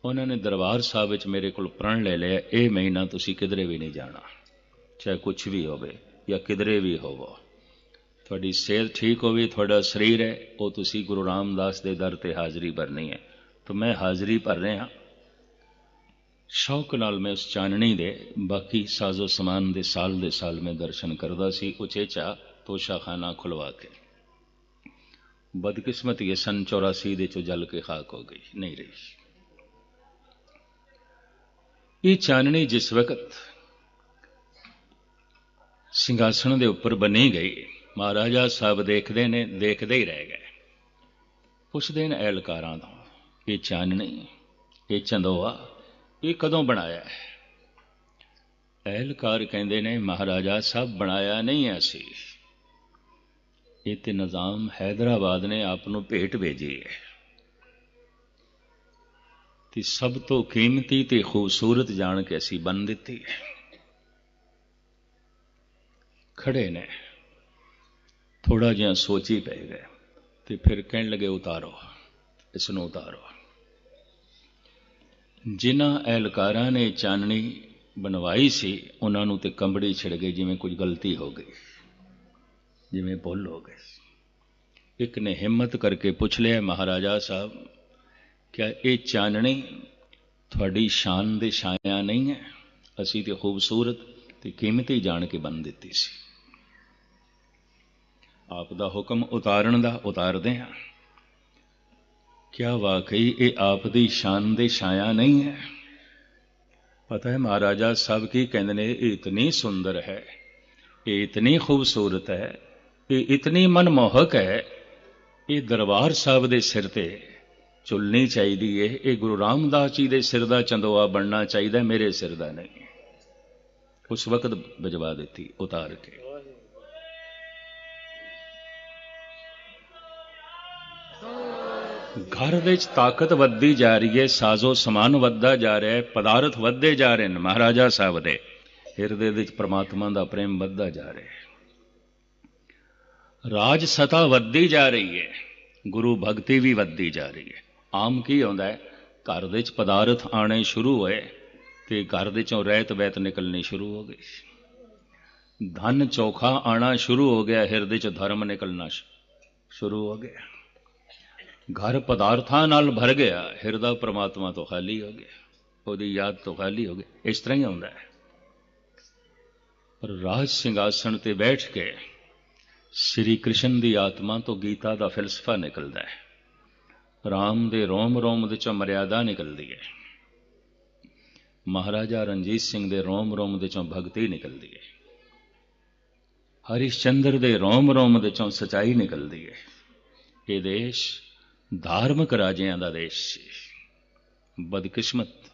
उन्होंने दरबार साहब विच मेरे को प्रण ले लिया, ये महीना तुसी किधरे भी नहीं जाना, चाहे कुछ भी होवे या किधरे भी होवो, थोड़ी सेहत ठीक होवी, थोड़ा शरीर है वो तुसी गुरु रामदास दे दर ते हाजरी भरनी है। तो मैं हाजरी भर रहा, शौक नाल मैं उस चाननी दे बाकी साजो समान दे साल में दर्शन करदा सी, उचेचा तोशा खाना खुलवा के। बदकिस्मत ये सन 84 दे चो जल के खाक हो गई, नहीं रही। ये चाननी जिस वक्त सिंघासन दे उपर बनी गई, महाराजा साहब देखते ने, देखते ही रह गए। पुछदे ने एहलकारां तो, ये चाननी, ये चंदोआ, ये कदों बनाया है? एहलकार कहंदे ने महाराजा साहब बनाया नहीं है असी, ये ते निजाम हैदराबाद ने आप भेंट भेजी है। ਤੇ ਸਭ ਤੋਂ ਕੀਮਤੀ ਤੇ ਖੂਬਸੂਰਤ ਜਾਣ ਕੇ ਅਸੀਂ ਬੰਨ ਦਿੱਤੀ। ਖੜੇ ਨੇ, ਥੋੜਾ ਜਿਹਾ ਸੋਚੀ ਪੈ ਗਏ ਤੇ ਫਿਰ ਕਹਿਣ ਲੱਗੇ ਉਤਾਰੋ, ਇਸ ਨੂੰ ਉਤਾਰੋ। ਜਿਨ੍ਹਾਂ ਐਲਕਾਰਾਂ ਨੇ ਚਾਨਣੀ ਬਣਵਾਈ ਸੀ ਉਹਨਾਂ ਨੂੰ ਤੇ ਕੰਬੜੀ ਛਿੜ ਗਈ, ਜਿਵੇਂ ਕੁਝ ਗਲਤੀ ਹੋ ਗਈ, ਜਿਵੇਂ ਭੁੱਲ ਹੋ ਗਈ। ਇੱਕ ਨੇ ਹਿੰਮਤ ਕਰਕੇ ਪੁੱਛ ਲਿਆ, ਮਹਾਰਾਜਾ ਸਾਹਿਬ ਕਿਆ ਇਹ ਚਾਨਣੀ ਤੁਹਾਡੀ ਸ਼ਾਨ ਦੇ ਛਾਇਆ ਨਹੀਂ ਹੈ? ਅਸੀਂ ਤੇ ਖੂਬਸੂਰਤ ਤੇ ਕੀਮਤੀ ਜਾਣ ਕੇ ਬੰਨ ਦਿੱਤੀ ਸੀ। ਆਪ ਦਾ ਹੁਕਮ ਉਤਾਰਨ ਦਾ ਉਤਾਰਦੇ ਹਾਂ। ਕਿਆ ਵਾਕਈ ਇਹ ਆਪ ਦੀ ਸ਼ਾਨ ਦੇ ਛਾਇਆ ਨਹੀਂ ਹੈ? ਪਤਾ ਹੈ ਮਹਾਰਾਜਾ ਸਾਹਿਬ ਕੀ ਕਹਿੰਦੇ ਨੇ, ਇਹ ਇਤਨੀ ਸੁੰਦਰ ਹੈ, ਇਹ ਇਤਨੀ ਖੂਬਸੂਰਤ ਹੈ, ਇਹ ਇਤਨੀ ਮਨਮੋਹਕ ਹੈ, ਇਹ ਦਰਬਾਰ ਸਾਹਿਬ ਦੇ ਸਿਰ ਤੇ ਝੁੱਲਣੀ ਚਾਹੀਦੀ ਹੈ। ਇਹ ਗੁਰੂ ਰਾਮਦਾਸ ਜੀ ਦੇ ਸਿਰ ਦਾ ਚੰਦੋਆ ਬਣਨਾ ਚਾਹੀਦਾ, ਮੇਰੇ ਸਿਰ ਦਾ ਨਹੀਂ। ਉਸ ਵਕਤ ਭਿਜਵਾ ਦਿੱਤੀ ਉਤਾਰ ਕੇ। ਘਰ ਵਿੱਚ ਤਾਕਤ ਵੱਧਦੀ ਜਾ ਰਹੀ ਹੈ, ਸਾਜ਼ੋ ਸਮਾਨ ਵੱਧਦਾ ਜਾ ਰਿਹਾ ਹੈ, ਪਦਾਰਥ ਵੱਧਦੇ ਜਾ ਰਹੇ ਨੇ। ਮਹਾਰਾਜਾ ਸਾਹਿਬ ਦੇ ਹਿਰਦੇ ਵਿੱਚ ਪ੍ਰਮਾਤਮਾ ਦਾ ਪ੍ਰੇਮ ਵੱਧਦਾ ਜਾ ਰਿਹਾ ਹੈ, ਰਾਜ ਸਤਾ ਵੱਧਦੀ ਜਾ ਰਹੀ ਹੈ, ਗੁਰੂ ਭਗਤੀ ਵੀ ਵੱਧਦੀ ਜਾ ਰਹੀ ਹੈ। ਆਮ ਕੀ ਹੁੰਦਾ ਹੈ, ਘਰ ਵਿੱਚ ਪਦਾਰਥ ਆਣੇ ਸ਼ੁਰੂ ਹੋਏ ਤੇ ਘਰ ਦੇ ਚੋਂ ਰਹਿਤ ਵਹਿਤ ਨਿਕਲਣੀ ਸ਼ੁਰੂ ਹੋ ਗਈ। ਧਨ ਚੋਖਾ ਆਣਾ ਸ਼ੁਰੂ ਹੋ ਗਿਆ, ਹਿਰਦੇ ਚ ਧਰਮ ਨਿਕਲਣਾ ਸ਼ੁਰੂ ਹੋ ਗਿਆ। ਘਰ ਪਦਾਰਥਾਂ ਨਾਲ ਭਰ ਗਿਆ, ਹਿਰਦਾ ਪ੍ਰਮਾਤਮਾ ਤੋਂ ਖਾਲੀ ਹੋ ਗਿਆ, ਉਹਦੀ ਯਾਦ ਤੋਂ ਖਾਲੀ ਹੋ ਗਿਆ। ਇਸ ਤਰ੍ਹਾਂ ਹੀ ਹੁੰਦਾ ਹੈ। ਪਰ ਰਾਜ ਸਿੰਘਾਸਣ ਤੇ ਬੈਠ ਕੇ ਸ੍ਰੀ ਕ੍ਰਿਸ਼ਨ ਦੀ ਆਤਮਾ ਤੋਂ ਗੀਤਾ ਦਾ ਫਿਲਸਫਾ ਨਿਕਲਦਾ ਹੈ, ਰਾਮ ਦੇ ਰੋਮ ਰੋਮ ਦੇ ਚੋਂ ਮਰਿਆਦਾ ਨਿਕਲਦੀ ਹੈ, ਮਹਾਰਾਜਾ ਰਣਜੀਤ ਸਿੰਘ ਦੇ ਰੋਮ ਰੋਮ ਦੇ ਚੋਂ ਭਗਤੀ ਨਿਕਲਦੀ ਹੈ, ਹਰਿਸ਼ਚੰਦਰ ਦੇ ਰੋਮ ਰੋਮ ਦੇ ਚੋਂ ਸਚਾਈ ਨਿਕਲਦੀ ਹੈ। ਇਹ ਦੇਸ਼ ਧਾਰਮਿਕ ਰਾਜਿਆਂ ਦਾ ਦੇਸ਼ ਸੀ, ਬਦਕਿਸਮਤ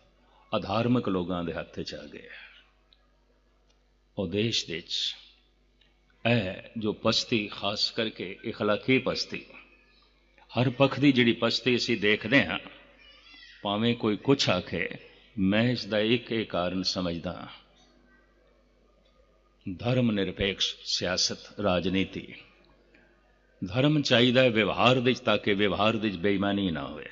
ਅਧਾਰਮਿਕ ਲੋਕਾਂ ਦੇ ਹੱਥ 'ਚ ਆ ਗਿਆ। ਉਹ ਦੇਸ਼ ਦੇ 'ਚ ਇਹ ਜੋ ਪਸਤੀ, ਖਾਸ ਕਰਕੇ ਇਖਲਾਕੀ ਪਸਤੀ, ਹਰ ਪੱਖ ਦੀ ਜਿਹੜੀ ਪਸਤੀ ਅਸੀਂ ਦੇਖਦੇ ਹਾਂ, ਭਾਵੇਂ ਕੋਈ ਕੁਛ ਆਖੇ, ਮੈਂ ਇਸ ਦਾ ਇੱਕ ਇਹ ਕਾਰਨ ਸਮਝਦਾ, ਧਰਮ ਨਿਰਪੇਖ ਸਿਆਸਤ ਰਾਜਨੀਤੀ। ਧਰਮ ਚਾਹੀਦਾ ਹੈ ਵਿਵਹਾਰ ਵਿੱਚ, ਤਾਂ ਕਿ ਵਿਵਹਾਰ ਵਿੱਚ ਬੇਈਮਾਨੀ ਨਾ ਹੋਵੇ।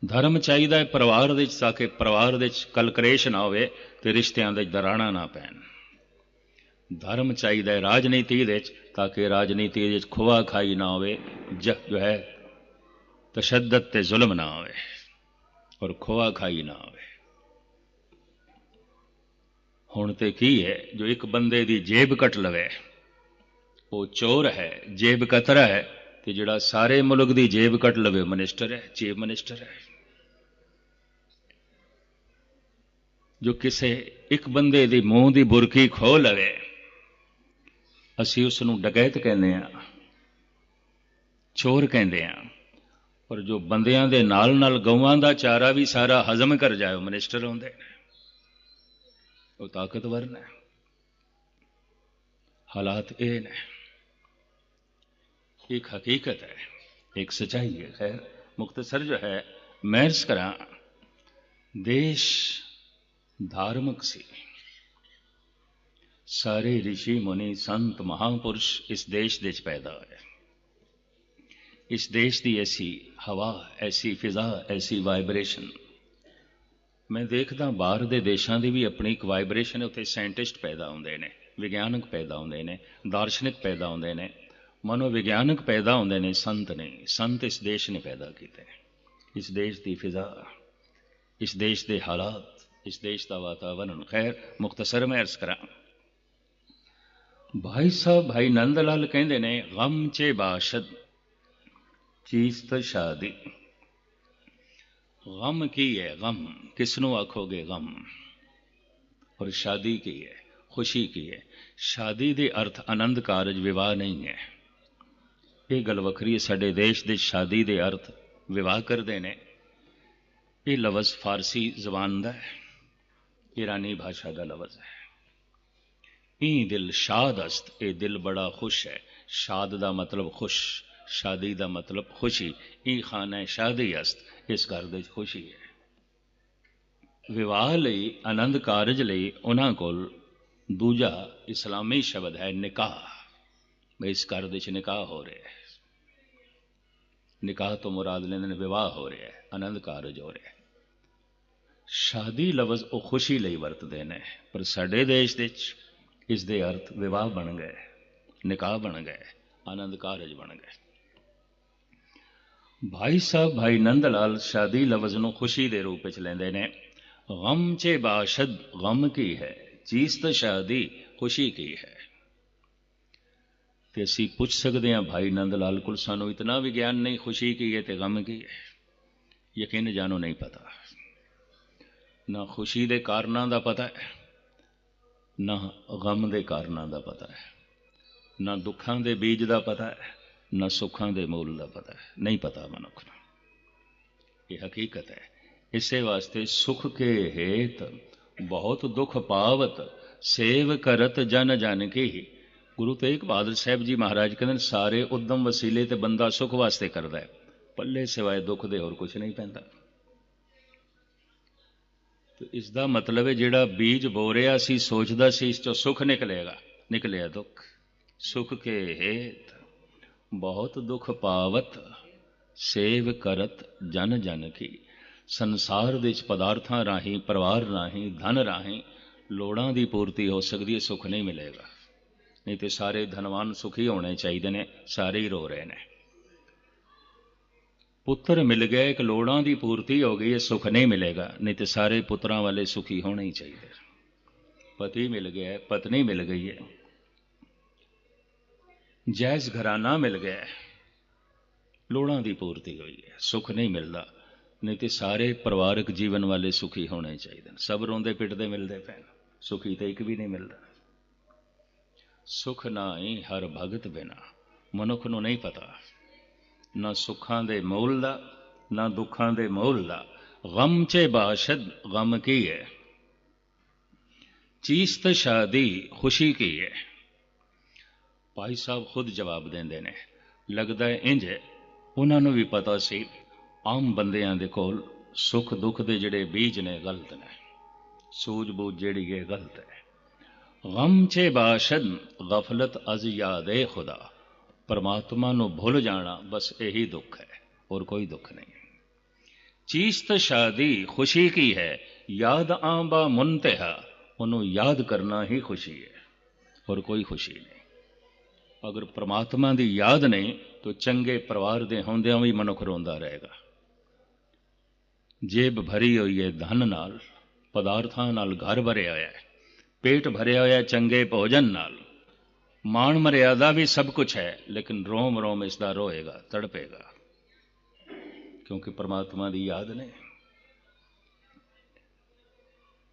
ਧਰਮ ਚਾਹੀਦਾ ਹੈ ਪਰਿਵਾਰ ਵਿੱਚ, ਤਾਂ ਕਿ ਪਰਿਵਾਰ ਵਿੱਚ ਕਲਕਲੇਸ਼ ਨਾ ਹੋਵੇ ਤੇ ਰਿਸ਼ਤਿਆਂ ਵਿੱਚ ਦਰਾੜਾਂ ਨਾ ਪੈਣ। ਧਰਮ ਚਾਹੀਦਾ ਹੈ ਰਾਜਨੀਤੀ ਵਿੱਚ, ਤਾਂ ਕਿ ਰਾਜਨੀਤੀ ਵਿੱਚ ਖੋਆ ਖਾਈ ਨਾ ਹੋਵੇ, ਜੋ ਹੈ ਤਸ਼ੱਦਦ ਤੇ ਜ਼ੁਲਮ ਨਾ ਹੋਵੇ ਔਰ ਖੋਆ ਖਾਈ ਨਾ ਹੋਵੇ। ਹੁਣ ਤੇ ਕੀ ਹੈ, ਜੋ ਇੱਕ ਬੰਦੇ ਦੀ ਜੇਬ ਕੱਟ ਲਵੇ ਉਹ ਚੋਰ ਹੈ, ਜੇਬ ਕਤਰਾ ਹੈ, ਤੇ ਜਿਹੜਾ ਸਾਰੇ ਮੁਲਕ ਦੀ ਜੇਬ ਕੱਟ ਲਵੇ ਮਨਿਸਟਰ ਹੈ, ਚੀਫ ਮਿਨਿਸਟਰ ਹੈ। ਜੋ ਕਿਸੇ ਇੱਕ ਬੰਦੇ ਦੀ ਮੂੰਹ ਦੀ ਬੁਰਕੀ ਖੋਹ ਲਵੇ, ਅਸੀਂ ਉਸ ਨੂੰ ਡਕੈਤ ਕਹਿੰਦੇ ਹਾਂ, ਚੋਰ ਕਹਿੰਦੇ ਹਾਂ। ਪਰ ਜੋ ਬੰਦਿਆਂ ਦੇ ਨਾਲ ਨਾਲ ਗਊਆਂ ਦਾ ਚਾਰਾ ਵੀ ਸਾਰਾ ਹਜ਼ਮ ਕਰ ਜਾਏ, ਉਹ ਮਿਨਿਸਟਰ ਹੁੰਦੇ ਨੇ, ਉਹ ਤਾਕਤਵਰ ਨੇ। ਹਾਲਾਤ ਇਹ ਨੇ, एक हकीकत है, एक सच्चाई है। खैर मुख्तसर जो है मैं अर्ज करा, देश धार्मिक सी, सारे ऋषि मुनि संत महापुरुष इस देश दे पैदा होए। इस देश की ऐसी हवा, ऐसी फिजा, ऐसी वाइब्रेशन मैं देखदा बाहर दे देशां दी भी अपनी एक वाइब्रेशन है। उत्थे साइंटिस्ट पैदा होंदे ने, विज्ञानक पैदा होंदे ने, दार्शनिक पैदा होंदे ने, मनोविज्ञानक पैदा होंदे ने, संत नहीं। संत इस देश ने पैदा किए। इस देश की फिजा, इस देश के हालात, इस देश का वातावरण। खैर मुख्तसर मैं अर्ज करा, भाई साहब भाई नंद लाल कहते ने, गम चे बाशद चीज तो शादी। गम की है? गम किसनों आखोगे गम? और शादी की है, खुशी की है। शादी दे अर्थ आनंद कारज विवाह नहीं है। ये गल वखरी है। साडे देश दे शादी दे अर्थ विवाह करते हैं। ये लफ्ज़ फारसी जबान का है, ईरानी भाषा का लफ्ज़ है। ई दिल शाद अस्त, ये दिल बड़ा खुश है। शाद का मतलब खुश, शादी का मतलब खुशी। ई खाना शादी अस्त, इस घर दे खुशी है। विवाह लई आनंद कारज लई उन्हां कोल दूजा इस्लामी शब्द है निकाह। भाई इस घर दे निकाह हो रहा है। निकाह तो मुराद लेंदे ने विवाह हो रहा है, आनंद कारज हो रहा है। शादी लफ्ज़ वो खुशी लई वरतदे ने, पर साडे देश दे इस दे अर्थ विवाह बन गए, निकाह बन गए, आनंद कारज बन गए। भाई साहब भाई नंद लाल शादी लफ्ज़ नूं खुशी दे रूप विच लैंदे ने। गम चे बाशद गम की है, चीज़ तो शादी खुशी की है। तो असी पूछ सकते हैं भाई नंद लाल को, सानू इतना भी ज्ञान नहीं खुशी की है तो गम की है। यकीन जानो नहीं पता, ना खुशी के कारणों का पता है, ना गम के कारणों का पता है, ना दुखों के बीज का पता है, ना सुखों के मूल का पता है। नहीं पता मनुख नूं, ये हकीकत है। इसे वास्ते सुख के हेत बहुत दुख पावत, सेव करत जन जन की। गुरु तेग बहादुर साहब जी महाराज कहते सारे उद्यम वसीले ते बंदा सुख वास्ते करता है, पल्ले सिवाय दुख दे और कुछ नहीं पैंदा। तो इसका मतलब है जिहड़ा बीज बो रिहा सी, सोचदा सी इस चों सुख निकलेगा, निकलिया दुख। सुख के हेत बहुत दुख पावत, सेव करत जन जन की। संसार दे पदार्थां राही, परिवार राही, धन राही लोड़ां दी पूर्ति हो सकती है, सुख नहीं मिलेगा। नहीं तो सारे धनवान सुखी होने चाहिए ने, सारे ही रो रहे हैं। पुत्र मिल गए, एक लोड़ां दी पूर्ति हो गई है, सुख नहीं मिलेगा। नहीं तो सारे पुत्रां वाले सुखी होने ही चाहिए। पति मिल गया, पत्नी मिल गई है, जायज घराना मिल गया, लोड़ां दी पूर्ति हुई है, सुख नहीं मिलता। नहीं तो सारे परिवारक जीवन वाले सुखी होने चाहिए। सब रोंदे पिटदे मिलते पे, सुखी तो एक भी नहीं मिलता। सुख ना ही हर भगत बिना। मनुख नूं नहीं पता ना सुखां दे मोल दा, ना दुखां दे मोल दा। गम चे बाशद गम की है, चीज़ तो शादी खुशी की है। भाई साहब खुद जवाब देंदे ने, लगदा है इंज उन्होंने भी पता सी आम बंदियां दे कोल सुख दुख दे जिहड़े बीज ने गलत ने, सूझबूझ जिहड़ी है गलत है। गम चे बाशद गफलत अज यादे खुदा। परमात्मा नूं भुल जाना बस यही दुख है, और कोई दुख नहीं। चीज़ तो शादी खुशी की है, याद आंबा मुनतहा। उन्होंने याद करना ही खुशी है, और कोई खुशी नहीं। अगर परमात्मा की याद नहीं तो चंगे परिवार दे होंदियां भी मनुख रोंदा रहेगा। जेब भरी हुई है धन नाल, पदार्थां नाल घर भरिया होया है, पेट भरिया होया चंगे भोजन नाल, मान मर्यादा भी सब कुछ है, लेकिन रोम रोम इसका रोएगा, तड़पेगा, क्योंकि परमात्मा की याद नहीं।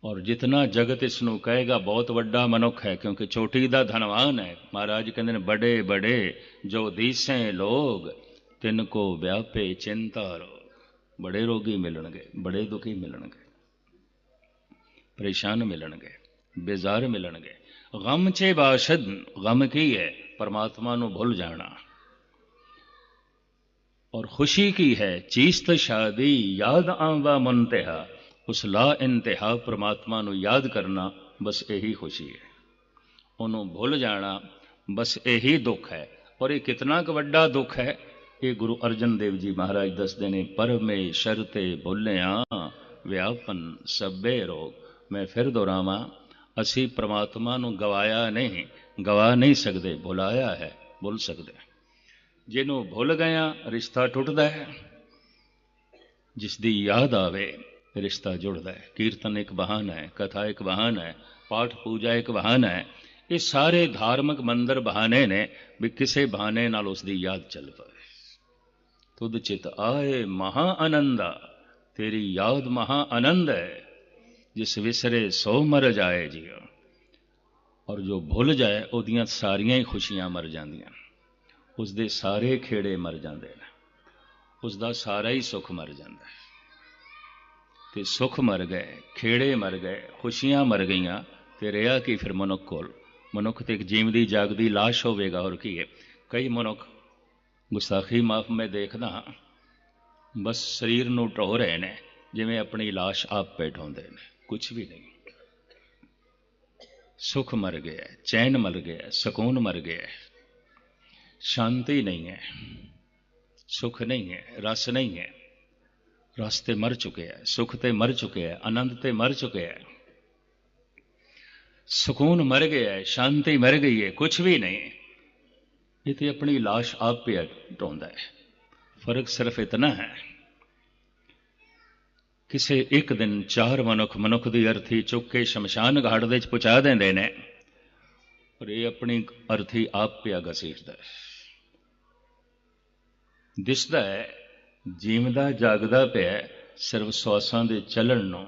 और जितना जगत इसनूं कहेगा बहुत वड्डा मनुख है, क्योंकि चोटी दा धनवान है। महाराज कहते हैं बड़े बड़े जो दीसें लोग, तिनको व्यापे चिंता रोग। बड़े रोगी मिलणगे, बड़े दुखी मिलणगे, परेशान मिलणगे, बेजार मिलणगे। गम चे बाशद गम की है, परमात्मा नूं भुल जाना। और खुशी की है चीज़ तो शादी याद आंवा मुनतहा। उस ला इंतहा परमात्मा नूं याद करना बस यही खुशी है, उन्होंने भुल जाना बस यही दुख है। और ये कितना क वड्डा दुख है, ये गुरु अर्जन देव जी महाराज दसदे ने। परमेश्वर ते भुलिया व्यापन सभे रोग। मैं फिर दोहरावां, असी परमात्मा नूं गवाया नहीं, गवा नहीं सकते, भुलाया है, भुल सकते। जिन्हों भुल गया रिश्ता टुटदा है, जिसकी याद आवे रिश्ता जुड़ता है। कीर्तन एक बहाना है, कथा एक बहाना है, पाठ पूजा एक बहाना है। ये सारे धार्मिक मंदिर बहाने ने भी किसी बहाने नाल उसकी याद चल पाए। तुद चित आए महा आनंदा, तेरी याद महा आनंद है। जिस विसरे सो मर जाए जियो। और जो भुल जाए उहदियां सारियां ही खुशियां मर जांदियां, उसदे सारे खेड़े मर जाते हैं, उसका सारा ही सुख मर जाता है। तो सुख मर गए, खेड़े मर गए, खुशियां मर गईयां, तो रहा कि फिर मनुख कोल? मनुख तो एक जीवदी जागदी लाश होवेगा, और की है। कई मनुख गुस्ताखी माफ मैं देखना, ਬਸ ਸਰੀਰ ਨੂੰ ਢੋ ਰਹੇ ਨੇ, ਜਿਵੇਂ ਆਪਣੀ ਲਾਸ਼ ਆਪ ਪੇ ਢੋਂਦੇ ਨੇ, ਕੁਛ ਵੀ ਨਹੀਂ। ਸੁਖ ਮਰ ਗਿਆ, ਚੈਨ ਮਰ ਗਿਆ, ਸਕੂਨ ਮਰ ਗਿਆ, ਸ਼ਾਂਤੀ ਨਹੀਂ ਹੈ, ਸੁਖ ਨਹੀਂ ਹੈ, ਰਸ ਨਹੀਂ ਹੈ। ਰਸ ਤੇ ਮਰ ਚੁੱਕਿਆ, ਸੁਖ ਤੇ ਮਰ ਚੁੱਕਿਆ, ਆਨੰਦ ਤੇ ਮਰ ਚੁੱਕਿਆ, ਸਕੂਨ ਮਰ ਗਿਆ, ਸ਼ਾਂਤੀ ਮਰ ਗਈ ਹੈ, ਕੁਛ ਵੀ ਨਹੀਂ। ਇਹ ਤੇ ਆਪਣੀ ਲਾਸ਼ ਆਪ ਪਿਆ ਢੋਂਦਾ ਹੈ। ਫਰਕ ਸਿਰਫ ਇਤਨਾ ਹੈ, ਕਿਸੇ ਇੱਕ ਦਿਨ 4 ਮਨੁੱਖ ਦੀ ਅਰਥੀ ਚੁੱਕ ਕੇ ਸ਼ਮਸ਼ਾਨ ਘਾਟ ਦੇ ਵਿੱਚ ਪਹੁੰਚਾ ਦਿੰਦੇ ਨੇ, ਪਰ ਇਹ ਆਪਣੀ ਅਰਥੀ ਆਪ ਪਿਆ ਘਸੀਟਦਾ ਹੈ। ਦਿਸਦਾ ਹੈ ਜੀਵਦਾ ਜਾਗਦਾ ਪਿਆ, ਸਿਰਫ ਸਵਾਸਾਂ ਦੇ ਚੱਲਣ ਨੂੰ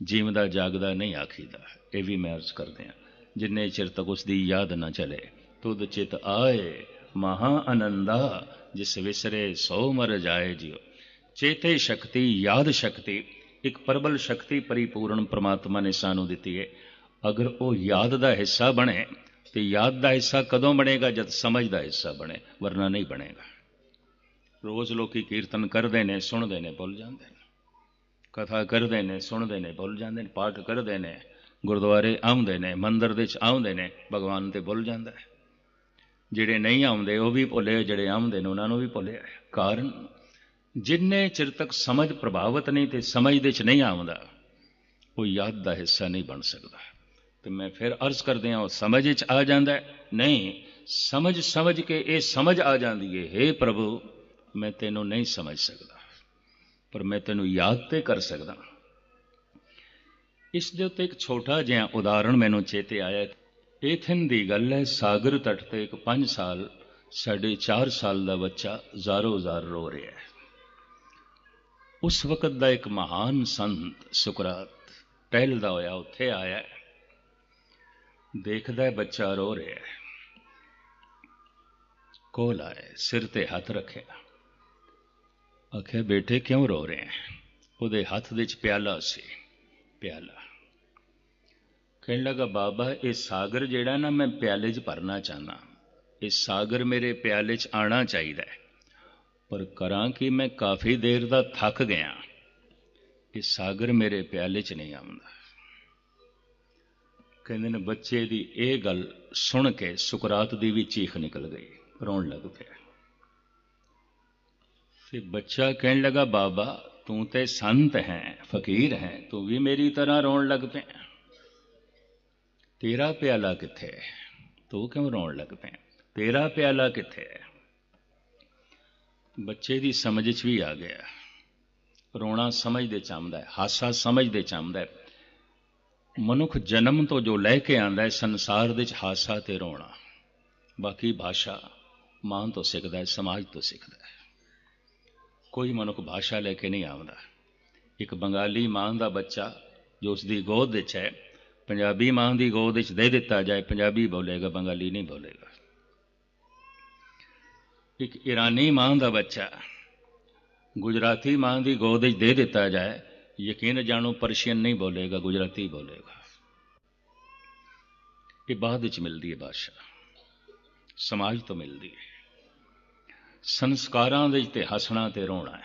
ਜੀਵਦਾ ਜਾਗਦਾ ਨਹੀਂ ਆਖੀਦਾ। ਇਹ ਵੀ ਮੈਂ ਅਰਜ਼ ਕਰਦੇ ਹਾਂ, ਜਿੰਨੇ ਚਿਰ ਤੱਕ ਉਸ ਦੀ ਯਾਦ ਨਾ ਚਲੇ। ਤੁਧ ਚਿਤ ਆਏ ਮਹਾ ਆਨੰਦਾ, ਜਿਸ ਵਿਸਰੇ ਸੋ ਮਰ ਜਾਏ ਜਿਉ। ਚੇਤੇ ਸ਼ਕਤੀ, ਯਾਦ ਸ਼ਕਤੀ, ਇੱਕ ਪ੍ਰਬਲ ਸ਼ਕਤੀ ਪਰਿਪੂਰਨ ਪ੍ਰਮਾਤਮਾ ਨੇ ਸਾਨੂੰ ਦਿੱਤੀ ਹੈ। ਅਗਰ ਉਹ ਯਾਦ ਦਾ ਹਿੱਸਾ ਬਣੇ, ਤੇ ਯਾਦ ਦਾ ਹਿੱਸਾ ਕਦੋਂ ਬਣੇਗਾ? ਜਦ ਸਮਝ ਦਾ ਹਿੱਸਾ ਬਣੇ, ਵਰਨਾ ਨਹੀਂ ਬਣੇਗਾ। ਰੋਜ਼ ਲੋਕੀ ਕੀਰਤਨ ਕਰਦੇ ਨੇ, ਸੁਣਦੇ ਨੇ, ਭੁੱਲ ਜਾਂਦੇ ਨੇ। ਕਥਾ ਕਰਦੇ ਨੇ, ਸੁਣਦੇ ਨੇ, ਭੁੱਲ ਜਾਂਦੇ ਨੇ। ਪਾਠ ਕਰਦੇ ਨੇ, ਗੁਰਦੁਆਰੇ ਆਉਂਦੇ ਨੇ, ਮੰਦਰ ਦੇ ਵਿੱਚ ਆਉਂਦੇ ਨੇ, ਭਗਵਾਨ ਤੇ ਭੁੱਲ ਜਾਂਦਾ ਹੈ। ਜਿਹੜੇ ਨਹੀਂ ਆਉਂਦੇ ਉਹ ਵੀ ਭੁੱਲੇ, ਜਿਹੜੇ ਆਉਂਦੇ ਨੇ ਉਹਨਾਂ ਨੂੰ ਵੀ ਭੁੱਲਿਆ। ਕਾਰਨ ਜਿੰਨੇ ਚਿਰ ਤੱਕ ਸਮਝ ਪ੍ਰਭਾਵਿਤ ਨਹੀਂ ਤੇ ਸਮਝ ਦੇ ਚ ਨਹੀਂ ਆਉਂਦਾ, ਉਹ ਯਾਦ ਦਾ ਹਿੱਸਾ ਨਹੀਂ ਬਣ ਸਕਦਾ। ਤੇ ਮੈਂ ਫਿਰ ਅਰਜ਼ ਕਰਦੇ ਹਾਂ, ਉਹ ਸਮਝ ਵਿੱਚ ਆ ਜਾਂਦਾ ਨਹੀਂ। ਸਮਝ ਕੇ ਇਹ ਸਮਝ ਆ ਜਾਂਦੀ ਹੈ, ਹੇ ਪ੍ਰਭੂ ਮੈਂ ਤੈਨੂੰ ਨਹੀਂ ਸਮਝ ਸਕਦਾ, ਪਰ ਮੈਂ ਤੈਨੂੰ ਯਾਦ ਤੇ ਕਰ ਸਕਦਾ। ਇਸ ਦੇ ਉੱਤੇ ਇੱਕ ਛੋਟਾ ਜਿਹਾ ਉਦਾਹਰਣ ਮੈਨੂੰ ਚੇਤੇ ਆਇਆ। ਏਥਨ ਦੀ ਗੱਲ ਹੈ, ਸਾਗਰ ਤਟ ਤੇ ਇੱਕ 5 ਸਾਲ 4.5 ਸਾਲ ਦਾ ਬੱਚਾ ਜ਼ਾਰੋ ਜ਼ਾਰ ਰੋ ਰਿਹਾ ਹੈ। ਉਸ ਵਕਤ ਦਾ ਇੱਕ ਮਹਾਨ ਸੰਤ ਸੁਕਰਾਤ ਟਹਿਲਦਾ ਹੋਇਆ ਉੱਥੇ ਆਇਆ, ਦੇਖਦਾ ਹੈ ਬੱਚਾ ਰੋ ਰਿਹਾ ਹੈ, ਕੋਲ ਆਇਆ, ਸਿਰ ਤੇ ਹੱਥ ਰੱਖਿਆ, ਆਖਿਆ ਬੇਟੇ ਕਿਉਂ ਰੋ ਰਹੇ ਹੈ? ਉਹਦੇ ਹੱਥ ਵਿੱਚ ਪਿਆਲਾ ਸੀ, ਪਿਆਲਾ। ਕਹਿਣ ਲੱਗਾ ਬਾਬਾ ਇਹ ਸਾਗਰ ਜਿਹੜਾ ਨਾ ਮੈਂ ਪਿਆਲੇ 'ਚ ਭਰਨਾ ਚਾਹੁੰਦਾ, ਇਹ ਸਾਗਰ ਮੇਰੇ ਪਿਆਲੇ 'ਚ ਆਉਣਾ ਚਾਹੀਦਾ ਹੈ, ਪਰ ਕਰਾਂ ਕਿ ਮੈਂ ਕਾਫੀ ਦੇਰ ਦਾ ਥੱਕ ਗਿਆ, ਇਹ ਸਾਗਰ ਮੇਰੇ ਪਿਆਲੇ 'ਚ ਨਹੀਂ ਆਉਂਦਾ। ਕਹਿੰਦੇ ਨੇ ਬੱਚੇ ਦੀ ਇਹ ਗੱਲ ਸੁਣ ਕੇ ਸੁਕਰਾਤ ਦੀ ਵੀ ਚੀਖ ਨਿਕਲ ਗਈ, ਰੋਣ ਲੱਗ ਪਿਆ। ਫਿਰ ਬੱਚਾ ਕਹਿਣ ਲੱਗਾ ਬਾਬਾ ਤੂੰ ਤੇ ਸੰਤ ਹੈ, ਫਕੀਰ ਹੈ, ਤੂੰ ਵੀ ਮੇਰੀ ਤਰ੍ਹਾਂ ਰੋਣ ਲੱਗ ਪਿਆ, ਤੇਰਾ ਪਿਆਲਾ ਕਿੱਥੇ ਹੈ? ਤੂੰ ਕਿਉਂ ਰੋਣ ਲੱਗ ਪਿਆ? ਤੇਰਾ ਪਿਆਲਾ ਕਿੱਥੇ ਹੈ? ਬੱਚੇ ਦੀ ਸਮਝ 'ਚ ਵੀ ਆ ਗਿਆ, ਰੋਣਾ ਸਮਝ ਦੇ ਚ ਆਉਂਦਾ ਹੈ, ਹਾਸਾ ਸਮਝ ਦੇ ਚ ਆਉਂਦਾ ਹੈ। ਮਨੁੱਖ ਜਨਮ ਤੋਂ ਜੋ ਲੈ ਕੇ ਆਉਂਦਾ ਹੈ ਸੰਸਾਰ ਦੇ ਚ ਹਾਸਾ ਤੇ ਰੋਣਾ, ਬਾਕੀ ਭਾਸ਼ਾ ਮਾਂ ਤੋਂ ਸਿੱਖਦਾ ਹੈ, ਸਮਾਜ ਤੋਂ ਸਿੱਖਦਾ ਹੈ। ਕੋਈ ਮਨੁੱਖ ਭਾਸ਼ਾ ਲੈ ਕੇ ਨਹੀਂ ਆਉਂਦਾ। ਇੱਕ ਬੰਗਾਲੀ ਮਾਂ ਦਾ ਬੱਚਾ ਜੋ ਉਸ ਦੀ ਗੋਦ ਵਿੱਚ ਹੈ, ਪੰਜਾਬੀ ਮਾਂ ਦੀ ਗੋਦ ਵਿੱਚ ਦੇ ਦਿੱਤਾ ਜਾਏ, ਪੰਜਾਬੀ ਬੋਲੇਗਾ, ਬੰਗਾਲੀ ਨਹੀਂ ਬੋਲੇਗਾ। ਇੱਕ ਈਰਾਨੀ ਮਾਂ ਦਾ ਬੱਚਾ ਗੁਜਰਾਤੀ ਮਾਂ ਦੀ ਗੋਦ ਵਿੱਚ ਦੇ ਦਿੱਤਾ ਜਾਏ, ਯਕੀਨ ਜਾਣੋ ਪਰਸ਼ੀਅਨ ਨਹੀਂ ਬੋਲੇਗਾ, ਗੁਜਰਾਤੀ ਬੋਲੇਗਾ। ਇਹ ਬਾਅਦ ਵਿੱਚ ਮਿਲਦੀ ਹੈ ਭਾਸ਼ਾ, ਸਮਾਜ ਤੋਂ ਮਿਲਦੀ ਹੈ। ਸੰਸਕਾਰਾਂ ਦੇ ਤੇ ਹੱਸਣਾ ਤੇ ਰੋਣਾ ਹੈ,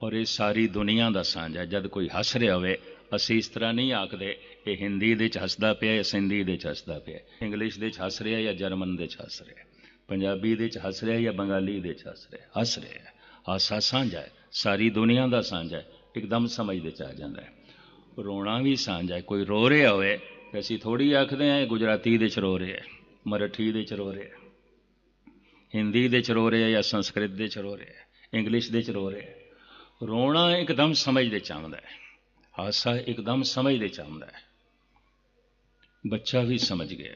ਔਰ ਇਹ ਸਾਰੀ ਦੁਨੀਆ ਦਾ ਸਾਂਝਾ। ਜਦ ਕੋਈ ਹੱਸ ਰਿਹਾ ਹੋਵੇ, ਅਸੀਂ ਇਸ ਤਰ੍ਹਾਂ ਨਹੀਂ ਆਖਦੇ ਇਹ ਹਿੰਦੀ ਦੇ ਚ ਹੱਸਦਾ ਪਿਆ ਜਾਂ ਸਿੰਧੀ ਦੇ ਚ ਹੱਸਦਾ ਪਿਆ, ਇੰਗਲਿਸ਼ ਦੇ ਚ ਹੱਸ ਰਿਹਾ ਜਾਂ ਜਰਮਨ ਦੇ ਚ ਹੱਸ ਰਿਹਾ, ਪੰਜਾਬੀ ਦੇ ਚ ਹੱਸ ਰਿਹਾ ਜਾਂ ਬੰਗਾਲੀ ਦੇ ਚ ਹੱਸ ਰਿਹਾ, ਹੱਸ ਰਿਹਾ। ਹਾਸਾ ਸਾਂਝਾ ਹੈ, ਸਾਰੀ ਦੁਨੀਆ ਦਾ ਸਾਂਝਾ ਹੈ, ਇੱਕਦਮ ਸਮਝ ਦੇ ਚ ਆ ਜਾਂਦਾ ਹੈ। ਰੋਣਾ ਵੀ ਸਾਂਝਾ ਹੈ। ਕੋਈ ਰੋ ਰਿਹਾ ਹੋਵੇ ਤੇ ਅਸੀਂ ਥੋੜ੍ਹੀ ਆਖਦੇ ਹਾਂ ਇਹ ਗੁਜਰਾਤੀ ਦੇ ਚ ਰੋ ਰਿਹਾ, ਮਰਾਠੀ ਦੇ ਚ ਰੋ ਰਿਹਾ, ਹਿੰਦੀ ਦੇ ਚ ਰੋ ਰਿਹਾ ਜਾਂ ਸੰਸਕ੍ਰਿਤ ਦੇ ਚ ਰੋ ਰਿਹਾ, ਇੰਗਲਿਸ਼ ਦੇ ਚ ਰੋ ਰਿਹਾ। ਰੋਣਾ ਇੱਕਦਮ ਸਮਝ ਦੇ ਚ ਆਉਂਦਾ ਹੈ, ਹਾਸਾ ਇੱਕਦਮ ਸਮਝ ਦੇ ਚ ਆਉਂਦਾ ਹੈ। ਬੱਚਾ ਵੀ ਸਮਝ ਗਿਆ,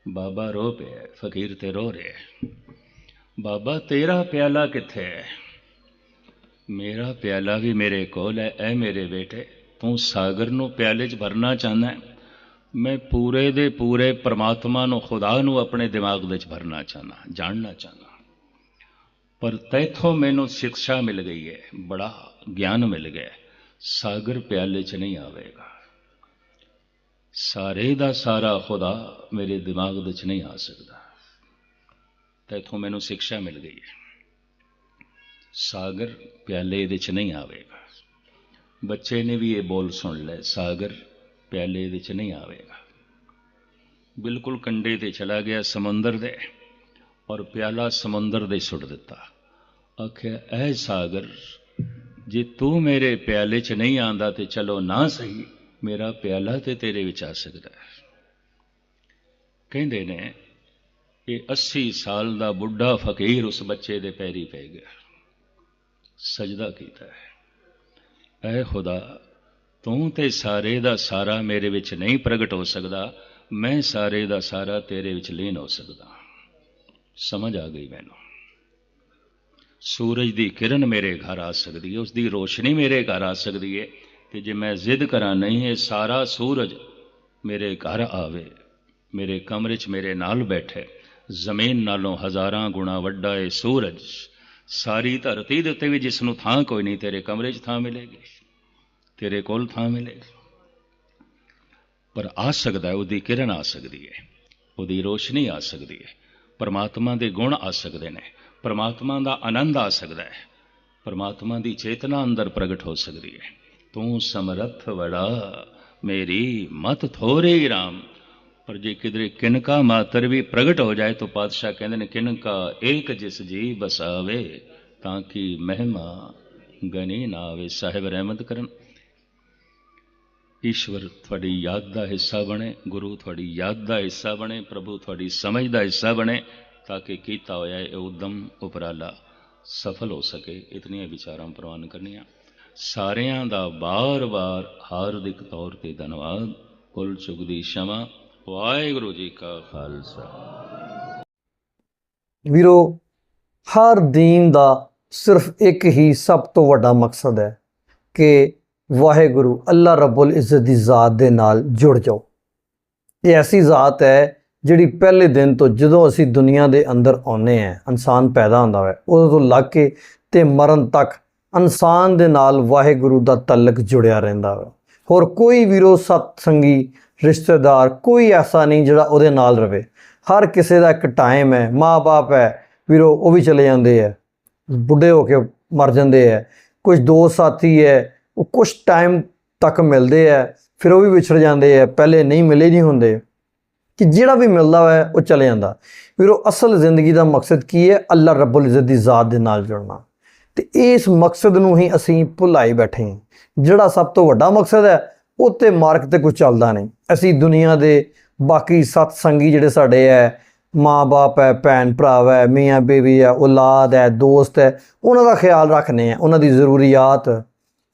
ਬਾਬਾ ਰੋ ਪਿਆ, ਫਕੀਰ ਤੇ ਰੋ ਰਿਹਾ। ਬਾਬਾ ਤੇਰਾ ਪਿਆਲਾ ਕਿੱਥੇ ਹੈ? ਮੇਰਾ ਪਿਆਲਾ ਵੀ ਮੇਰੇ ਕੋਲ ਹੈ। ਐ ਮੇਰੇ ਬੇਟੇ ਤੂੰ ਸਾਗਰ ਨੂੰ ਪਿਆਲੇ 'ਚ ਭਰਨਾ ਚਾਹੁੰਦਾ, ਮੈਂ ਪੂਰੇ ਦੇ ਪੂਰੇ ਪਰਮਾਤਮਾ ਨੂੰ, ਖੁਦਾ ਨੂੰ ਆਪਣੇ ਦਿਮਾਗ ਦੇ 'ਚ ਭਰਨਾ ਚਾਹੁੰਦਾ, ਜਾਣਨਾ ਚਾਹੁੰਦਾ। ਪਰ ਤੈਥੋਂ ਮੈਨੂੰ ਸਿੱਖਿਆ ਮਿਲ ਗਈ ਹੈ, ਬੜਾ ਗਿਆਨ ਮਿਲ ਗਿਆ, ਸਾਗਰ ਪਿਆਲੇ 'ਚ ਨਹੀਂ ਆਵੇਗਾ। ਸਾਰੇ ਦਾ ਸਾਰਾ ਖੁਦਾ ਮੇਰੇ ਦਿਮਾਗ ਦੇ 'ਚ ਨਹੀਂ ਆ ਸਕਦਾ। ਤੈਥੋਂ ਮੈਨੂੰ ਸਿੱਖਿਆ ਮਿਲ ਗਈ ਹੈ। ਸਾਗਰ ਪਿਆਲੇ ਦੇ 'ਚ ਨਹੀਂ ਆਵੇਗਾ। ਬੱਚੇ ਨੇ ਵੀ ਇਹ ਬੋਲ ਸੁਣ ਲਏ, ਸਾਗਰ ਪਿਆਲੇ ਦੇ 'ਚ ਨਹੀਂ ਆਵੇਗਾ। ਬਿਲਕੁਲ ਕੰਢੇ ਤੇ ਚਲਾ ਗਿਆ ਸਮੁੰਦਰ ਦੇ, ਔਰ ਪਿਆਲਾ ਸਮੁੰਦਰ ਦੇ ਸੁੱਟ ਦਿੱਤਾ। ਆਖਿਆ, ਐ ਸਾਗਰ, ਜੇ ਤੂੰ ਮੇਰੇ ਪਿਆਲੇ 'ਚ ਨਹੀਂ ਆਂਦਾ ਤੇ ਚਲੋ ਨਾ ਸਹੀ, ਮੇਰਾ ਪਿਆਲਾ ਤੇ ਤੇਰੇ ਵਿੱਚ ਆ ਸਕਦਾ ਹੈ। ਕਹਿੰਦੇ ਨੇ ਇਹ 80 ਸਾਲ ਦਾ ਬੁੱਢਾ ਫਕੀਰ ਉਸ ਬੱਚੇ ਦੇ ਪੈਰੀ ਪੈ ਗਿਆ, ਸਜਦਾ ਕੀਤਾ ਹੈ। ਐ ਖੁਦਾ, ਤੂੰ ਤੇ ਸਾਰੇ ਦਾ ਸਾਰਾ ਮੇਰੇ ਵਿੱਚ ਨਹੀਂ ਪ੍ਰਗਟ ਹੋ ਸਕਦਾ, ਮੈਂ ਸਾਰੇ ਦਾ ਸਾਰਾ ਤੇਰੇ ਵਿੱਚ ਲੀਨ ਹੋ ਸਕਦਾ। ਸਮਝ ਆ ਗਈ ਮੈਨੂੰ। ਸੂਰਜ ਦੀ ਕਿਰਨ ਮੇਰੇ ਘਰ ਆ ਸਕਦੀ ਹੈ, ਉਸ ਦੀ ਰੋਸ਼ਨੀ ਮੇਰੇ ਘਰ ਆ ਸਕਦੀ ਹੈ, ਤੇ ਜੇ ਮੈਂ ਜ਼ਿੱਦ ਕਰਾਂ ਨਹੀਂ ਇਹ ਸਾਰਾ ਸੂਰਜ ਮੇਰੇ ਘਰ ਆਵੇ, ਮੇਰੇ ਕਮਰੇ 'ਚ ਮੇਰੇ ਨਾਲ ਬੈਠੇ, ਜ਼ਮੀਨ ਨਾਲੋਂ ਹਜ਼ਾਰਾਂ ਗੁਣਾ ਵੱਡਾ ਇਹ ਸੂਰਜ, ਸਾਰੀ ਧਰਤੀ ਦੇ ਉੱਤੇ ਵੀ ਜਿਸ ਨੂੰ ਥਾਂ ਕੋਈ ਨਹੀਂ, ਤੇਰੇ ਕਮਰੇ 'ਚ ਥਾਂ ਮਿਲੇਗੀ, ਤੇਰੇ ਕੋਲ ਥਾਂ ਮਿਲੇਗੀ। ਪਰ ਆ ਸਕਦਾ ਹੈ, ਉਹਦੀ ਕਿਰਨ ਆ ਸਕਦੀ ਹੈ, ਉਹਦੀ ਰੋਸ਼ਨੀ ਆ ਸਕਦੀ ਹੈ, ਪਰਮਾਤਮਾ ਦੇ ਗੁਣ ਆ ਸਕਦੇ ਨੇ, ਪਰਮਾਤਮਾ ਦਾ ਆਨੰਦ ਆ ਸਕਦਾ ਹੈ, ਪਰਮਾਤਮਾ ਦੀ ਚੇਤਨਾ ਅੰਦਰ ਪ੍ਰਗਟ ਹੋ ਸਕਦੀ ਹੈ। ਤੂੰ ਸਮਰੱਥ ਬੜਾ, ਮੇਰੀ ਮਤ ਥੋਰੇ ਰਾਮ। ਪਰ ਜੇ ਕਿਧਰੇ ਕਿਨਕਾ ਮਾਤਰ ਵੀ ਪ੍ਰਗਟ ਹੋ ਜਾਏ ਤਾਂ ਪਾਤਸ਼ਾਹ ਕਹਿੰਦੇ ਨੇ, ਕਿਨਕਾ ਏਕ ਜਿਸ ਜੀ ਬਸਾਵੇ, ਤਾਂ ਕਿ ਮਹਿਮਾ ਗਣੀ ਨਾ ਆਵੇ। ਸਾਹਿਬ ਰਹਿਮਤ ਕਰਨ। ਈਸ਼ਵਰ ਤੁਹਾਡੀ ਯਾਦ ਦਾ ਹਿੱਸਾ ਬਣੇ, ਗੁਰੂ ਤੁਹਾਡੀ ਯਾਦ ਦਾ ਹਿੱਸਾ ਬਣੇ, ਪ੍ਰਭੂ ਤੁਹਾਡੀ ਸਮਝ ਦਾ ਹਿੱਸਾ ਬਣੇ, ਤਾਂ ਕਿ ਕੀਤਾ ਹੋਇਆ ਇਹ ਉਦਮ ਉਪਰਾਲਾ ਸਫਲ ਹੋ ਸਕੇ। ਇਤਨੀਆਂ ਵਿਚਾਰਾਂ ਪ੍ਰਵਾਨ ਕਰਨੀਆਂ। ਸਾਰਿਆਂ ਦਾ ਬਾਰ-ਬਾਰ ਹਾਰਦਿਕ ਤੌਰ 'ਤੇ ਧੰਨਵਾਦ। ਭੁੱਲ ਚੁੱਕ ਦੀ क्षमा। ਵਾਹਿਗੁਰੂ ਜੀ ਕਾ ਖਾਲਸਾ। ਵੀਰੋ, ਹਰ ਦੀਨ ਦਾ ਸਿਰਫ ਇੱਕ ਹੀ ਸਭ ਤੋਂ ਵੱਡਾ ਮਕਸਦ ਹੈ ਕਿ ਵਾਹਿਗੁਰੂ ਅੱਲਾ ਰੱਬੁਲ ਇੱਜ਼ਤ ਦੀ ਜ਼ਾਤ ਦੇ ਨਾਲ ਜੁੜ ਜਾਓ। ਇਹ ਐਸੀ ਜ਼ਾਤ ਹੈ ਜਿਹੜੀ ਪਹਿਲੇ ਦਿਨ ਤੋਂ, ਜਦੋਂ ਅਸੀਂ ਦੁਨੀਆ ਦੇ ਅੰਦਰ ਆਉਂਦੇ ਹਾਂ, ਇਨਸਾਨ ਪੈਦਾ ਹੁੰਦਾ ਹੈ, ਉਦੋਂ ਤੋਂ ਲੱਗ ਕੇ ਤੇ ਮਰਨ ਤੱਕ ਇਨਸਾਨ ਦੇ ਨਾਲ ਵਾਹਿਗੁਰੂ ਦਾ ਤਲਕ ਜੁੜਿਆ ਰਹਿੰਦਾ ਹੈ। ਹੋਰ ਕੋਈ ਵੀਰੋ ਸਤਸੰਗੀ ਰਿਸ਼ਤੇਦਾਰ ਕੋਈ ਐਸਾ ਨਹੀਂ ਜਿਹੜਾ ਉਹਦੇ ਨਾਲ ਰਵੇ। ਹਰ ਕਿਸੇ ਦਾ ਇੱਕ ਟਾਈਮ ਹੈ। ਮਾਂ-ਬਾਪ ਹੈ ਵੀਰੋ, ਉਹ ਵੀ ਚਲੇ ਜਾਂਦੇ ਹੈ, ਬੁੱਢੇ ਹੋ ਕੇ ਮਰ ਜਾਂਦੇ ਹੈ। ਕੁਝ ਦੋਸਤ ਸਾਥੀ ਹੈ, ਉਹ ਕੁਛ ਟਾਈਮ ਤੱਕ ਮਿਲਦੇ ਹੈ, ਫਿਰ ਉਹ ਵੀ ਵਿਛੜ ਜਾਂਦੇ ਹੈ, ਪਹਿਲੇ ਨਹੀਂ ਮਿਲੇ ਨਹੀਂ ਹੁੰਦੇ, ਕਿ ਜਿਹੜਾ ਵੀ ਮਿਲਦਾ ਹੈ ਉਹ ਚਲੇ ਜਾਂਦਾ। ਵੀਰੋ, ਅਸਲ ਜ਼ਿੰਦਗੀ ਦਾ ਮਕਸਦ ਕੀ ਹੈ? ਅੱਲਾ ਰੱਬੁਲ ਇੱਜ਼ਤ ਦੀ ਜ਼ਾਤ ਦੇ ਨਾਲ ਜੁੜਨਾ। ਤੇ ਇਸ ਮਕਸਦ ਨੂੰ ਹੀ ਅਸੀਂ ਭੁਲਾਈ ਬੈਠੇ ਹਾਂ। ਜਿਹੜਾ ਸਭ ਤੋਂ ਵੱਡਾ ਮਕਸਦ ਹੈ, ਉਹ 'ਤੇ ਮਾਰਗ 'ਤੇ ਕੁਝ ਚੱਲਦਾ ਨਹੀਂ। ਅਸੀਂ ਦੁਨੀਆ ਦੇ ਬਾਕੀ ਸਤਸੰਗੀ ਜਿਹੜੇ ਸਾਡੇ ਹੈ, ਮਾਂ-ਬਾਪ ਹੈ, ਭੈਣ ਭਰਾ ਹੈ, ਮੀਆਂ ਬੀਵੀ ਹੈ, ਔਲਾਦ ਹੈ, ਦੋਸਤ ਹੈ, ਉਹਨਾਂ ਦਾ ਖਿਆਲ ਰੱਖਦੇ ਹਾਂ, ਉਹਨਾਂ ਦੀ ਜ਼ਰੂਰੀਆਤ,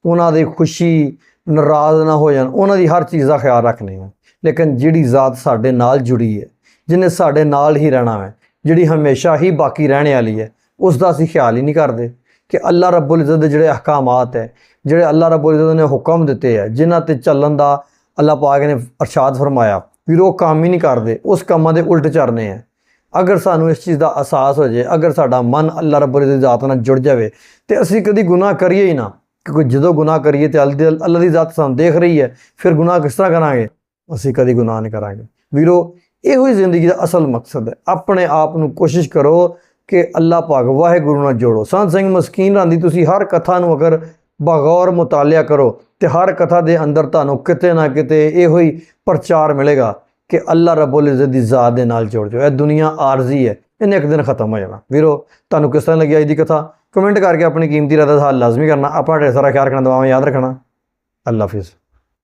ਉਹਨਾਂ ਦੀ ਖੁਸ਼ੀ, ਨਾਰਾਜ਼ ਨਾ ਹੋ ਜਾਣ, ਉਹਨਾਂ ਦੀ ਹਰ ਚੀਜ਼ ਦਾ ਖਿਆਲ ਰੱਖਦੇ ਹਾਂ। ਲੇਕਿਨ ਜਿਹੜੀ ਜ਼ਾਤ ਸਾਡੇ ਨਾਲ ਜੁੜੀ ਹੈ, ਜਿਹਨੇ ਸਾਡੇ ਨਾਲ ਹੀ ਰਹਿਣਾ ਹੈ, ਜਿਹੜੀ ਹਮੇਸ਼ਾ ਹੀ ਬਾਕੀ ਰਹਿਣ ਵਾਲੀ ਹੈ, ਉਸ ਦਾ ਅਸੀਂ ਖਿਆਲ ਹੀ ਨਹੀਂ ਕਰਦੇ ਕਿ ਅੱਲਾ ਰੱਬੁਲ ਇੱਜ਼ਤ ਦੇ ਜਿਹੜੇ ਅਹਿਕਾਮਾਤ ਹੈ, ਜਿਹੜੇ ਅੱਲਾ ਰੱਬੁਲ ਇੱਜ਼ਤ ਨੇ ਹੁਕਮ ਦਿੱਤੇ ਹੈ, ਜਿਨ੍ਹਾਂ 'ਤੇ ਚੱਲਣ ਦਾ ਅੱਲਾ ਪਾਕ ਨੇ ਅਰਸ਼ਾਦ ਫਰਮਾਇਆ, ਫਿਰ ਉਹ ਕੰਮ ਹੀ ਨਹੀਂ ਕਰਦੇ, ਉਸ ਕੰਮਾਂ ਦੇ ਉਲਟ ਚੱਲਣੇ ਹੈ। ਅਗਰ ਸਾਨੂੰ ਇਸ ਚੀਜ਼ ਦਾ ਅਹਿਸਾਸ ਹੋ ਜਾਏ, ਅਗਰ ਸਾਡਾ ਮਨ ਅੱਲਾ ਰੱਬੁਲ ਇੱਜ਼ਤ ਦੀ ਜ਼ਾਤ ਨਾਲ ਜੁੜ ਜਾਵੇ, ਤੇ ਅਸੀਂ ਕਦੀ ਗੁਨਾਹ ਕਰੀਏ ਹੀ ਨਾ। ਕਿਉਂਕਿ ਜਦੋਂ ਗੁਨਾਹ ਕਰੀਏ ਤੇ ਅੱਲਾ ਦੀ ਜ਼ਾਤ ਸਾਨੂੰ ਦੇਖ ਰਹੀ ਹੈ, ਫਿਰ ਗੁਨਾਹ ਕਿਸ ਤਰ੍ਹਾਂ ਕਰਾਂਗੇ? ਅਸੀਂ ਕਦੀ ਗੁਨਾਹ ਨਹੀਂ ਕਰਾਂਗੇ। ਵੀਰੋ, ਇਹੋ ਹੀ ਜ਼ਿੰਦਗੀ ਦਾ ਅਸਲ ਮਕਸਦ ਹੈ। ਆਪਣੇ ਆਪ ਨੂੰ ਕੋਸ਼ਿਸ਼ ਕਰੋ ਕਿ ਅੱਲਾ ਪਾਕ ਵਾਹਿਗੁਰੂ ਨਾਲ ਜੋੜੋ। ਸੰਤ ਸਿੰਘ ਮਸਕੀਨ ਰਾਂਦੀ ਤੁਸੀਂ ਹਰ ਕਥਾ ਨੂੰ ਅਗਰ ਬਗੌਰ ਮੁਤਾਲਿਆ ਕਰੋ, ਤੇ ਹਰ ਕਥਾ ਦੇ ਅੰਦਰ ਤੁਹਾਨੂੰ ਕਿਤੇ ਨਾ ਕਿਤੇ ਇਹੋ ਹੀ ਪ੍ਰਚਾਰ ਮਿਲੇਗਾ ਕਿ ਅੱਲਾ ਰੱਬੁਲ ਇੱਜ਼ਤ ਦੀ ਜ਼ਾਤ ਦੇ ਨਾਲ ਜੁੜ ਜਾਓ। ਇਹ ਦੁਨੀਆ ਆਰਜ਼ੀ ਹੈ, ਇਹਨੇ ਇੱਕ ਦਿਨ ਖਤਮ ਹੋ ਜਾਣਾ। ਵੀਰੋ, ਤੁਹਾਨੂੰ ਕਿਸ ਤਰ੍ਹਾਂ ਲੱਗੀ ਅੱਜ ਦੀ ਕਥਾ? ਕਮੈਂਟ ਕਰਕੇ ਆਪਣੀ ਕੀਮਤੀ ਰਾਏ ਦਾ ਹਾਲ ਲਾਜ਼ਮੀ ਕਰਨਾ। ਆਪਣਾ ਢੇਰ ਸਾਰਾ ਖਿਆਲ ਰੱਖਣਾ, ਦੁਆਵਾਂ ਯਾਦ ਰੱਖਣਾ। ਅੱਲਾ ਹਾਫਿਜ਼।